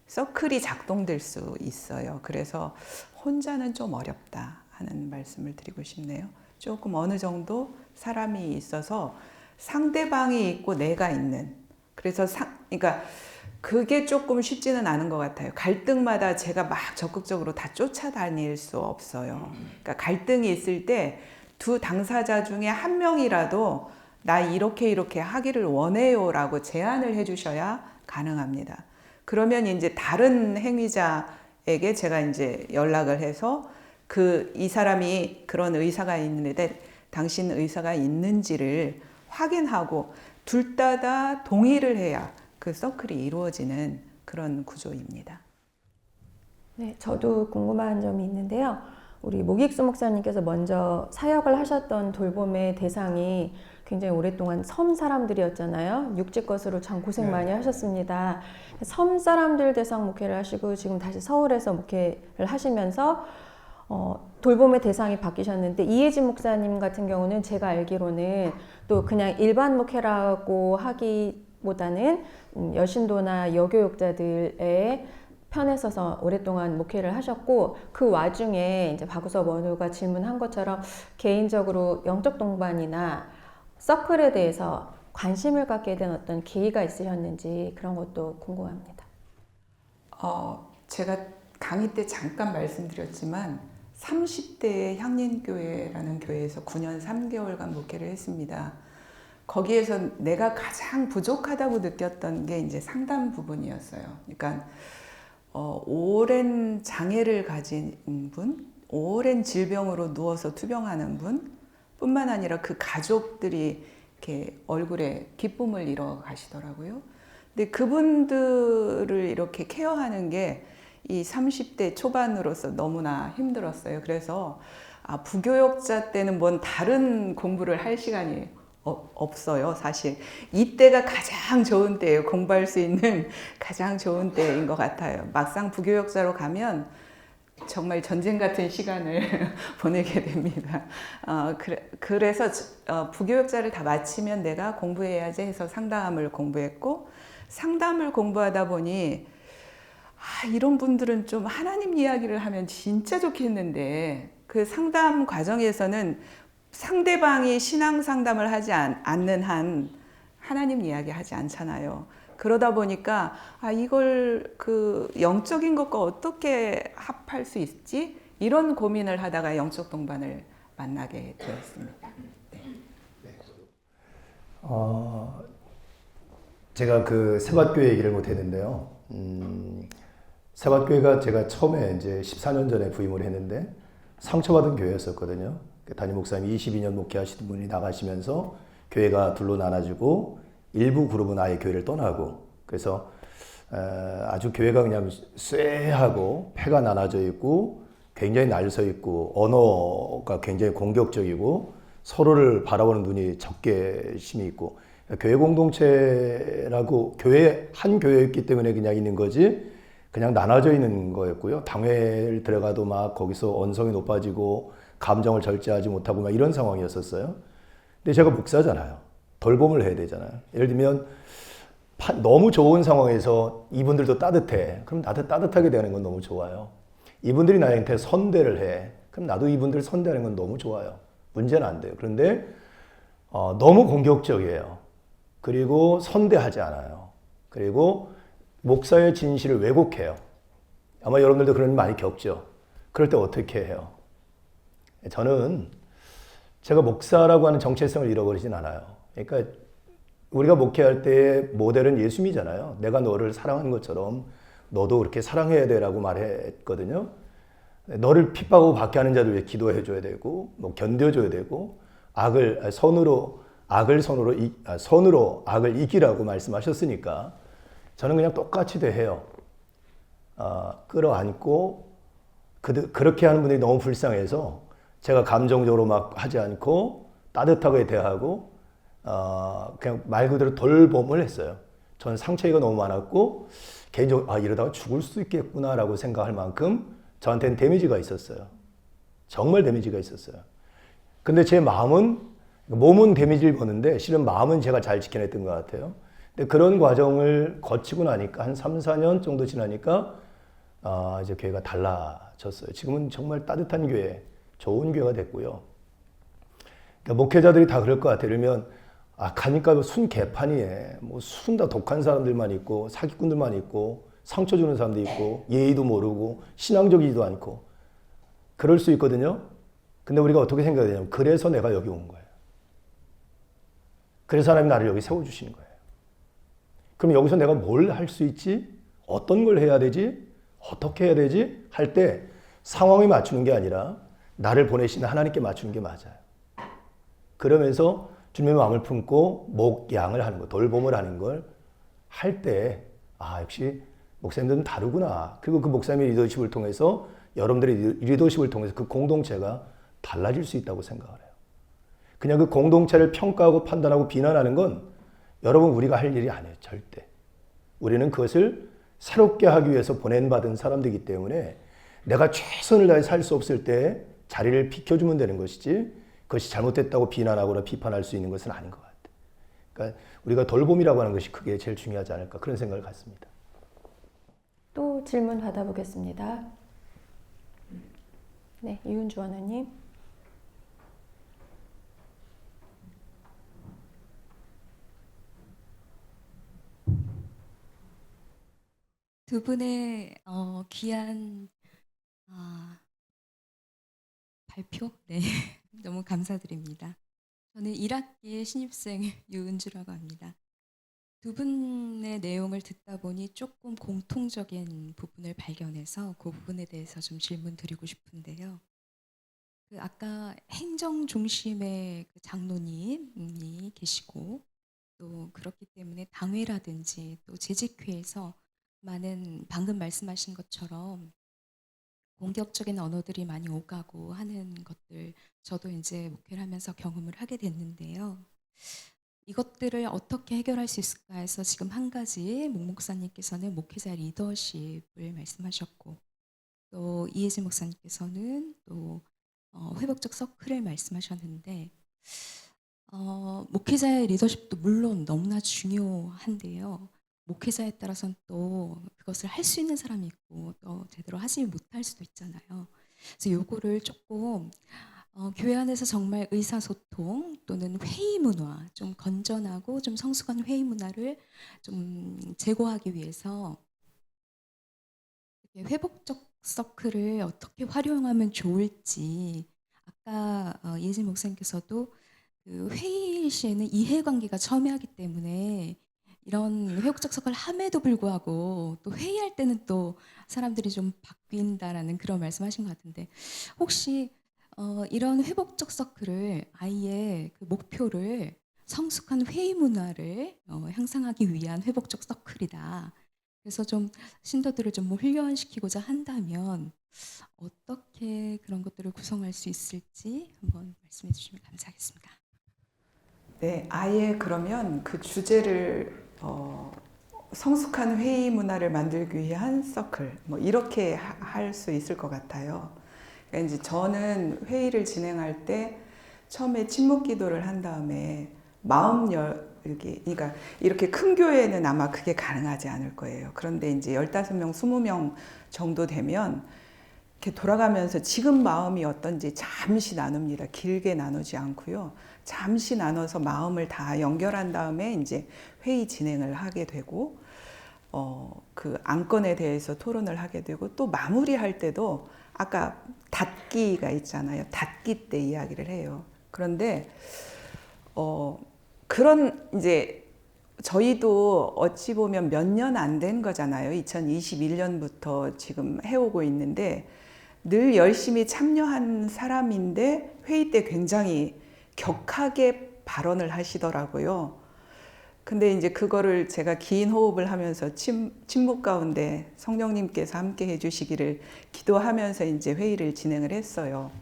서클이 작동될 수 있어요. 그래서 혼자는 좀 어렵다 하는 말씀을 드리고 싶네요. 조금 어느 정도 사람이 있어서 상대방이 있고 내가 있는 그래서 그러니까 그게 조금 쉽지는 않은 것 같아요. 갈등마다 제가 막 적극적으로 다 쫓아다닐 수 없어요. 그러니까 갈등이 있을 때 두 당사자 중에 한 명이라도 나 이렇게 하기를 원해요라고 제안을 해주셔야 가능합니다. 그러면 이제 다른 행위자에게 제가 이제 연락을 해서 이 사람이 그런 의사가 있는데 당신 의사가 있는지를 확인하고 둘 다 동의를 해야 그 서클이 이루어지는 그런 구조입니다. 네, 저도 궁금한 점이 있는데요. 우리 모익수 목사님께서 먼저 사역을 하셨던 돌봄의 대상이 굉장히 오랫동안 섬 사람들이었잖아요. 육지 것으로 참 고생 많이 하셨습니다. 섬 사람들 대상 목회를 하시고 지금 다시 서울에서 목회를 하시면서 돌봄의 대상이 바뀌셨는데 이혜진 목사님 같은 경우는 제가 알기로는 또 그냥 일반 목회라고 하기보다는 여신도나 여교육자들의 편에 서서 오랫동안 목회를 하셨고 그 와중에 이제 박우섭 원우가 질문한 것처럼 개인적으로 영적 동반이나 서클에 대해서 관심을 갖게 된 어떤 계기가 있으셨는지 그런 것도 궁금합니다. 제가 강의 때 잠깐 말씀드렸지만 30대의 향린교회라는 교회에서 9년 3개월간 목회를 했습니다. 거기에서 내가 가장 부족하다고 느꼈던 게 이제 상담 부분이었어요. 그러니까 오랜 장애를 가진 분, 오랜 질병으로 누워서 투병하는 분 뿐만 아니라 그 가족들이 이렇게 얼굴에 기쁨을 잃어 가시더라고요. 근데 그분들을 이렇게 케어하는 게 이 30대 초반으로서 너무나 힘들었어요. 그래서 부교역자 때는 뭔 다른 공부를 할 시간이 없어요. 사실 이때가 가장 좋은 때예요. 공부할 수 있는 가장 좋은 때인 것 같아요. 막상 부교역자로 가면 정말 전쟁 같은 시간을 보내게 됩니다. 그래서 부교역자를 다 마치면 내가 공부해야지 해서 상담을 공부했고 상담을 공부하다 보니 이런 분들은 좀 하나님 이야기를 하면 진짜 좋겠는데 그 상담 과정에서는 상대방이 신앙 상담을 하지 않는 한 하나님 이야기 하지 않잖아요. 그러다 보니까 이걸 그 영적인 것과 어떻게 합할 수 있지? 이런 고민을 하다가 영적 동반을 만나게 되었습니다. 네. 제가 그 세밭교회 얘기를 못 했는데요. 세밭교회가 제가 처음에 이제 14년 전에 부임을 했는데 상처받은 교회였었거든요. 담임 목사님 22년 목회하시던 분이 나가시면서 교회가 둘로 나눠지고 일부 그룹은 아예 교회를 떠나고 그래서 아주 교회가 그냥 쇠하고 폐가 나눠져 있고 굉장히 날서 있고 언어가 굉장히 공격적이고 서로를 바라보는 눈이 적개심이 있고 교회 공동체라고 교회 한 교회였기 때문에 그냥 있는 거지 그냥 나눠져 있는 거였고요. 당회를 들어가도 막 거기서 언성이 높아지고 감정을 절제하지 못하고 막 이런 상황이었었어요. 근데 제가 목사잖아요. 돌봄을 해야 되잖아요. 예를 들면 너무 좋은 상황에서 이분들도 따뜻해. 그럼 나도 따뜻하게 되는 건 너무 좋아요. 이분들이 나한테 선대를 해. 그럼 나도 이분들 선대하는 건 너무 좋아요. 문제는 안 돼요. 그런데 너무 공격적이에요. 그리고 선대하지 않아요. 그리고 목사의 진실을 왜곡해요. 아마 여러분들도 그런 일 많이 겪죠. 그럴 때 어떻게 해요? 저는 제가 목사라고 하는 정체성을 잃어버리진 않아요. 그러니까 우리가 목회할 때의 모델은 예수님이잖아요. 내가 너를 사랑하는 것처럼 너도 그렇게 사랑해야 돼라고 말했거든요. 너를 핍박하고 박해하는 자들 위해 기도해 줘야 되고 뭐 견뎌줘야 되고 선으로 악을 이기라고 말씀하셨으니까 저는 그냥 똑같이 대해요. 끌어안고 그렇게 하는 분들이 너무 불쌍해서 제가 감정적으로 막 하지 않고 따뜻하게 대하고 그냥 말 그대로 돌봄을 했어요. 저는 상처가 너무 많았고 개인적으로 이러다가 죽을 수 있겠구나라고 생각할 만큼 저한테는 데미지가 있었어요. 정말 데미지가 있었어요. 근데 제 마음은 몸은 데미지를 보는데 실은 마음은 제가 잘 지켜냈던 것 같아요. 근데 그런 과정을 거치고 나니까 한 3, 4년 정도 지나니까 이제 교회가 달라졌어요. 지금은 정말 따뜻한 교회, 좋은 교회가 됐고요. 그러니까 목회자들이 다 그럴 것 같아요. 그러면 가니까 순 개판이에. 뭐 순 다 독한 사람들만 있고 사기꾼들만 있고 상처 주는 사람도 있고 예의도 모르고 신앙적이지도 않고 그럴 수 있거든요. 근데 우리가 어떻게 생각해야 되냐면 그래서 내가 여기 온 거예요. 그래서 하나님 나를 여기 세워주시는 거예요. 그럼 여기서 내가 뭘 할 수 있지? 어떤 걸 해야 되지? 어떻게 해야 되지? 할 때 상황에 맞추는 게 아니라 나를 보내신 하나님께 맞추는 게 맞아요. 그러면서 주님의 마음을 품고 목양을 하는 거, 돌봄을 하는 걸 할 때 역시 목사님들은 다르구나. 그리고 그 목사님의 리더십을 통해서 여러분들의 리더십을 통해서 그 공동체가 달라질 수 있다고 생각을 해요. 그냥 그 공동체를 평가하고 판단하고 비난하는 건 여러분 우리가 할 일이 아니에요. 절대. 우리는 그것을 새롭게 하기 위해서 보낸받은 사람들이기 때문에 내가 최선을 다해 살 수 없을 때 자리를 비켜주면 되는 것이지 그것이 잘못됐다고 비난하거나 비판할 수 있는 것은 아닌 것 같아요. 그러니까 우리가 돌봄이라고 하는 것이 그게 제일 중요하지 않을까 그런 생각을 갖습니다. 또 질문 받아보겠습니다. 네, 이은주 원우님. 두 분의 귀한 발표, 네, 너무 감사드립니다. 저는 1학기 신입생 유은주라고 합니다. 두 분의 내용을 듣다 보니 조금 공통적인 부분을 발견해서 그 부분에 대해서 좀 질문 드리고 싶은데요. 그 아까 행정 중심의 그 장로님이 계시고 또 그렇기 때문에 당회라든지 또 재직회에서 많은 방금 말씀하신 것처럼 공격적인 언어들이 많이 오가고 하는 것들 저도 이제 목회를 하면서 경험을 하게 됐는데요. 이것들을 어떻게 해결할 수 있을까 해서 지금 한 가지 목 목사님께서는 목회자 리더십을 말씀하셨고 또 이혜진 목사님께서는 또 회복적 서클을 말씀하셨는데 목회자의 리더십도 물론 너무나 중요한데요. 목회자에 따라서는 또 그것을 할 수 있는 사람이 있고 또 제대로 하지 못할 수도 있잖아요. 그래서 요거를 조금 교회 안에서 정말 의사소통 또는 회의 문화, 좀 건전하고 좀 성숙한 회의 문화를 좀 제고하기 위해서 회복적 서클을 어떻게 활용하면 좋을지 아까 예진 목사님께서도 그 회의 시에는 이해관계가 첨예하기 때문에 이런 회복적 서클을 함에도 불구하고 또 회의할 때는 또 사람들이 좀 바뀐다라는 그런 말씀하신 것 같은데 혹시 이런 회복적 서클을 아예 그 목표를 성숙한 회의 문화를 향상하기 위한 회복적 서클이다. 그래서 좀 신도들을 좀 훈련시키고자 한다면 어떻게 그런 것들을 구성할 수 있을지 한번 말씀해 주시면 감사하겠습니다. 네, 아예 그러면 그 주제를 성숙한 회의 문화를 만들기 위한 서클 뭐 이렇게 할 수 있을 것 같아요. 그러니까 이제 저는 회의를 진행할 때 처음에 침묵 기도를 한 다음에 마음 열기, 그러니까 이렇게 큰 교회는 아마 그게 가능하지 않을 거예요. 그런데 이제 15명, 20명 정도 되면 이렇게 돌아가면서 지금 마음이 어떤지 잠시 나눕니다. 길게 나누지 않고요. 잠시 나눠서 마음을 다 연결한 다음에 이제 회의 진행을 하게 되고, 그 안건에 대해서 토론을 하게 되고, 또 마무리할 때도 아까 닫기가 있잖아요. 닫기 때 이야기를 해요. 그런데, 그런 이제 저희도 어찌 보면 몇 년 안 된 거잖아요. 2021년부터 지금 해오고 있는데 늘 열심히 참여한 사람인데 회의 때 굉장히 격하게 발언을 하시더라고요. 근데 이제 그거를 제가 긴 호흡을 하면서 침묵 가운데 성령님께서 함께 해주시기를 기도하면서 이제 회의를 진행을 했어요.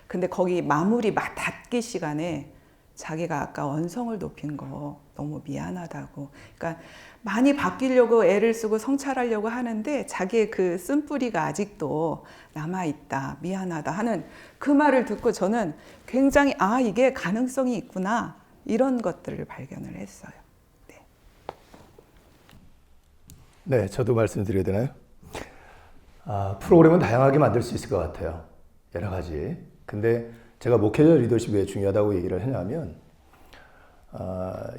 근데 거기 마무리 닫기 시간에 자기가 아까 언성을 높인 거 너무 미안하다고. 그러니까 많이 바뀌려고 애를 쓰고 성찰하려고 하는데 자기의 그 쓴뿌리가 아직도 남아있다, 미안하다 하는 그 말을 듣고 저는 굉장히 이게 가능성이 있구나 이런 것들을 발견을 했어요. 네, 저도 말씀드려야 되나요? 프로그램은 다양하게 만들 수 있을 것 같아요. 여러 가지. 근데 제가 목회자 리더십이 왜 중요하다고 얘기를 하냐면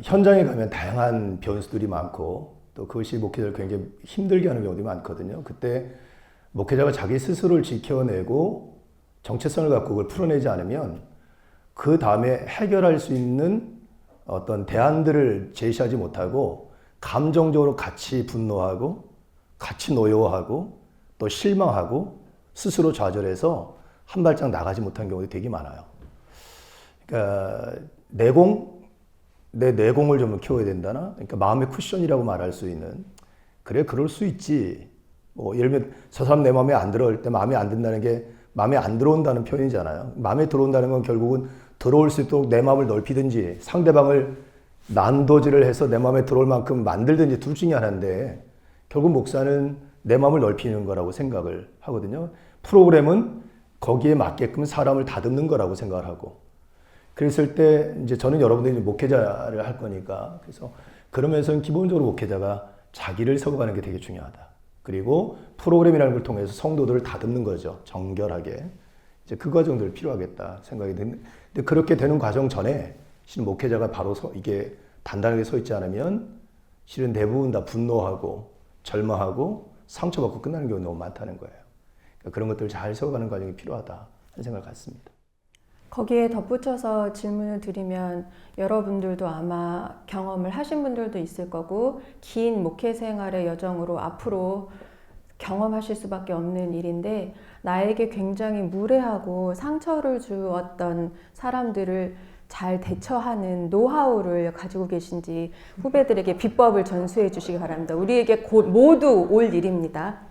현장에 가면 다양한 변수들이 많고 또 그것이 목회자를 굉장히 힘들게 하는 경우도 많거든요. 그때 목회자가 자기 스스로를 지켜내고 정체성을 갖고 그걸 풀어내지 않으면 그 다음에 해결할 수 있는 어떤 대안들을 제시하지 못하고 감정적으로 같이 분노하고 같이 노여워하고 또 실망하고 스스로 좌절해서 한 발짝 나가지 못한 경우도 되게 많아요. 그러니까 내 내공을 좀 키워야 된다나, 그러니까 마음의 쿠션이라고 말할 수 있는, 그래 그럴 수 있지. 뭐 예를 들면 저 사람 내 마음에 안 들어올 때 마음에 안 든다는 게 마음에 안 들어온다는 표현이잖아요. 마음에 들어온다는 건 결국은 들어올 수 있도록 내 마음을 넓히든지 상대방을 난도질을 해서 내 마음에 들어올 만큼 만들든지 둘 중에 하나인데 결국 목사는 내 마음을 넓히는 거라고 생각을 하거든요. 프로그램은 거기에 맞게끔 사람을 다듬는 거라고 생각을 하고, 그랬을 때 이제 저는 여러분들이 목회자를 할 거니까, 그래서 그러면서 기본적으로 목회자가 자기를 세워가는 게 되게 중요하다. 그리고 프로그램이라는 걸 통해서 성도들을 다듬는 거죠. 정결하게. 이제 그 과정들 필요하겠다 생각이 드는데, 그렇게 되는 과정 전에 실은 목회자가 바로 이게 단단하게 서 있지 않으면 실은 대부분 다 분노하고 절망하고 상처받고 끝나는 경우가 너무 많다는 거예요. 그러니까 그런 것들을 잘 세워가는 과정이 필요하다 하는 생각을 갖습니다. 거기에 덧붙여서 질문을 드리면 여러분들도 아마 경험을 하신 분들도 있을 거고 긴 목회 생활의 여정으로 앞으로 경험하실 수밖에 없는 일인데, 나에게 굉장히 무례하고 상처를 주었던 사람들을 잘 대처하는 노하우를 가지고 계신지 후배들에게 비법을 전수해 주시기 바랍니다. 우리에게 곧 모두 올 일입니다.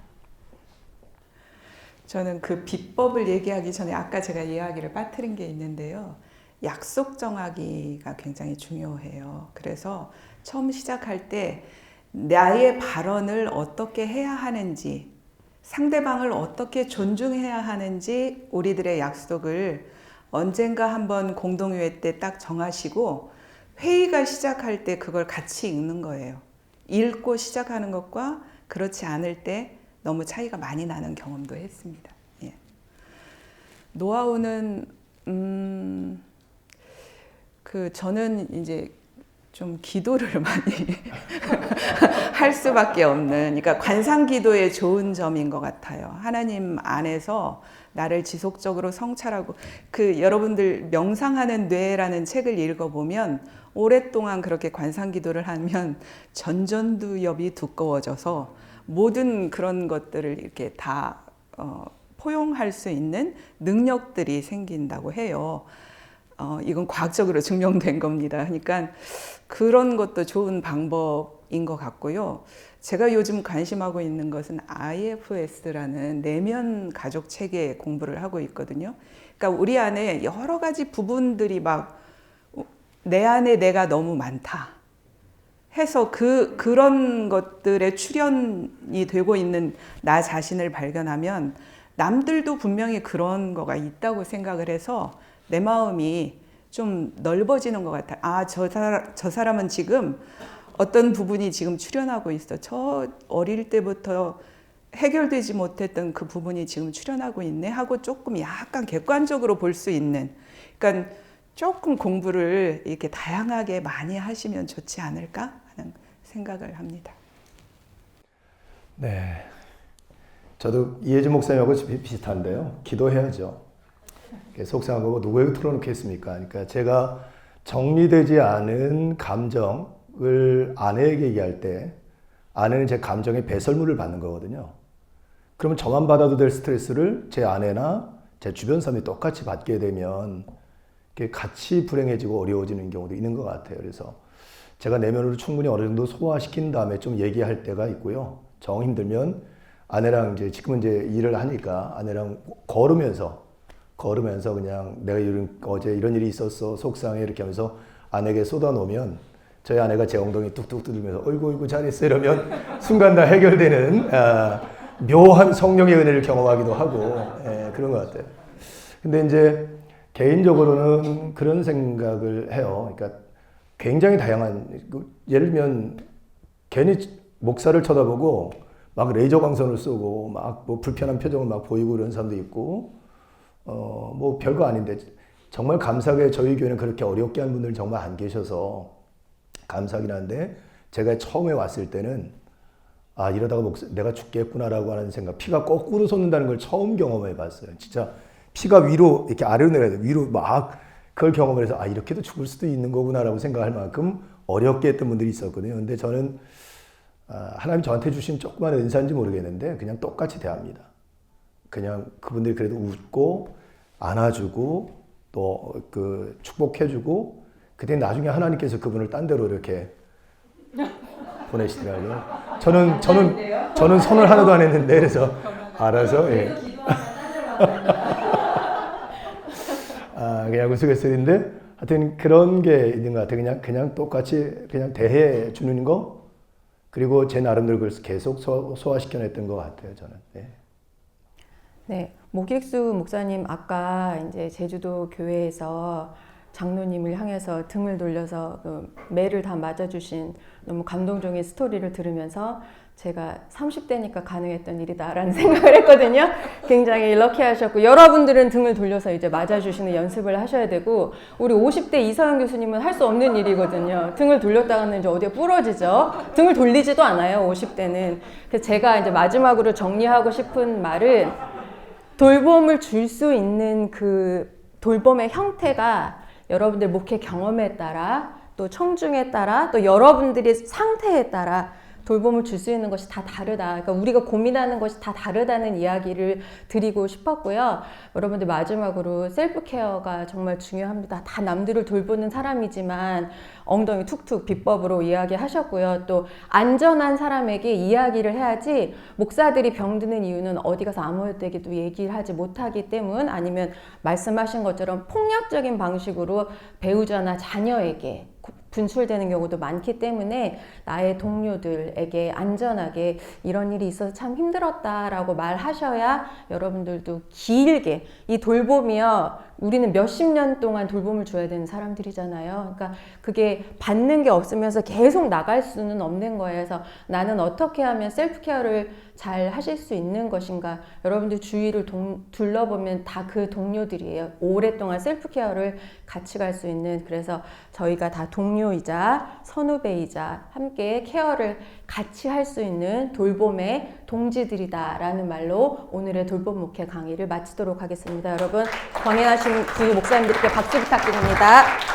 저는 그 비법을 얘기하기 전에 아까 제가 이야기를 빠뜨린 게 있는데요. 약속 정하기가 굉장히 중요해요. 그래서 처음 시작할 때 나의 발언을 어떻게 해야 하는지, 상대방을 어떻게 존중해야 하는지 우리들의 약속을 언젠가 한번 공동회의 때 딱 정하시고 회의가 시작할 때 그걸 같이 읽는 거예요. 읽고 시작하는 것과 그렇지 않을 때 너무 차이가 많이 나는 경험도 했습니다. 예. 노하우는 저는 이제 좀 기도를 많이 할 수밖에 없는, 그러니까 관상 기도의 좋은 점인 것 같아요. 하나님 안에서 나를 지속적으로 성찰하고, 여러분들 명상하는 뇌라는 책을 읽어보면 오랫동안 그렇게 관상 기도를 하면 전전두엽이 두꺼워져서 모든 그런 것들을 이렇게 다 포용할 수 있는 능력들이 생긴다고 해요. 이건 과학적으로 증명된 겁니다. 그러니까 그런 것도 좋은 방법인 것 같고요. 제가 요즘 관심하고 있는 것은 IFS라는 내면 가족 체계 공부를 하고 있거든요. 그러니까 우리 안에 여러 가지 부분들이 막 내 안에 내가 너무 많다 해서 그런 것들에 출현이 되고 있는 나 자신을 발견하면 남들도 분명히 그런 거가 있다고 생각을 해서 내 마음이 좀 넓어지는 것 같아요. 아, 저 사람은 지금 어떤 부분이 지금 출현하고 있어. 저 어릴 때부터 해결되지 못했던 그 부분이 지금 출현하고 있네 하고 조금 약간 객관적으로 볼 수 있는, 그러니까 조금 공부를 이렇게 다양하게 많이 하시면 좋지 않을까 하는 생각을 합니다. 네, 저도 이혜진 목사님하고 비슷한데요. 기도해야죠. 속상한 거고 누구에게 털어놓겠습니까? 그러니까 제가 정리되지 않은 감정을 아내에게 얘기할 때 아내는 제 감정의 배설물을 받는 거거든요. 그러면 저만 받아도 될 스트레스를 제 아내나 제 주변 사람이 똑같이 받게 되면 같이 불행해지고 어려워지는 경우도 있는 것 같아요. 그래서 제가 내면으로 충분히 어느 정도 소화시킨 다음에 좀 얘기할 때가 있고요. 정 힘들면 아내랑 지금은 일을 하니까 아내랑 걸으면서 그냥 내가 어제 이런 일이 있었어 속상해 이렇게 하면서 아내에게 쏟아놓으면 저희 아내가 제 엉덩이 뚝뚝 두들면서 어이구 잘했어 이러면 순간 다 해결되는 묘한 성령의 은혜를 경험하기도 하고 그런 것 같아요. 근데 이제 개인적으로는 그런 생각을 해요. 그러니까 굉장히 다양한, 예를 들면 괜히 목사를 쳐다보고 막 레이저 광선을 쏘고 막 뭐 불편한 표정을 막 보이고 이런 사람도 있고 뭐 별거 아닌데 정말 감사하게 저희 교회는 그렇게 어렵게 한 분들 정말 안 계셔서 감사하긴 한데 제가 처음에 왔을 때는 아 이러다가 내가 죽겠구나라고 하는 생각, 피가 거꾸로 솟는다는 걸 처음 경험해 봤어요. 진짜 피가 위로 이렇게 아래로 내려야 돼. 위로 막 그걸 경험을 해서 아 이렇게도 죽을 수도 있는 거구나라고 생각할 만큼 어렵게 했던 분들이 있었거든요. 근데 저는 하나님 저한테 주신 조그만 은사인지 모르겠는데 그냥 똑같이 대합니다. 그냥 그분들이 그래도 웃고 안아주고 또 그 축복해주고 그때 나중에 하나님께서 그분을 딴 데로 이렇게 보내시더라고요. 저는 손을 하나도 안 했는데 그래서 알아서 예. 그냥 우스갯소리인데 하여튼 그런 게 있는 것 같아요. 그냥 똑같이 그냥 대해 주는 거 그리고 제 나름대로 그걸 계속 소화시켜냈던 것 같아요. 저는. 네. 네, 모객수 목사님 아까 이제 제주도 교회에서 장로님을 향해서 등을 돌려서 그 매를 다 맞아주신 너무 감동적인 스토리를 들으면서 제가 30대니까 가능했던 일이다라는 생각을 했거든요. 굉장히 럭키하셨고 여러분들은 등을 돌려서 이제 맞아주시는 연습을 하셔야 되고 우리 50대 이서영 교수님은 할 수 없는 일이거든요. 등을 돌렸다가는 이제 어디에 부러지죠. 등을 돌리지도 않아요. 50대는. 그래서 제가 이제 마지막으로 정리하고 싶은 말은 돌봄을 줄 수 있는 그 돌봄의 형태가 여러분들 목회 경험에 따라 또 청중에 따라 또 여러분들의 상태에 따라 돌봄을 줄 수 있는 것이 다 다르다. 그러니까 우리가 고민하는 것이 다 다르다는 이야기를 드리고 싶었고요. 여러분들 마지막으로 셀프케어가 정말 중요합니다. 다 남들을 돌보는 사람이지만 엉덩이 툭툭 비법으로 이야기하셨고요. 또 안전한 사람에게 이야기를 해야지 목사들이 병드는 이유는 어디 가서 아무에게도 얘기를 하지 못하기 때문 아니면 말씀하신 것처럼 폭력적인 방식으로 배우자나 자녀에게 분출되는 경우도 많기 때문에 나의 동료들에게 안전하게 이런 일이 있어서 참 힘들었다라고 말하셔야 여러분들도 길게 이 돌봄이요. 우리는 몇십 년 동안 돌봄을 줘야 되는 사람들이잖아요. 그러니까 그게 받는 게 없으면서 계속 나갈 수는 없는 거예요. 그래서 나는 어떻게 하면 셀프케어를 잘 하실 수 있는 것인가. 여러분들 주위를 둘러보면 다 그 동료들이에요. 오랫동안 셀프케어를 같이 갈 수 있는. 그래서 저희가 다 동료이자 선후배이자 함께 케어를 같이 할 수 있는 돌봄의 동지들이다라는 말로 오늘의 돌봄 목회 강의를 마치도록 하겠습니다. 여러분, 광연하신 두 목사님들께 박수 부탁드립니다.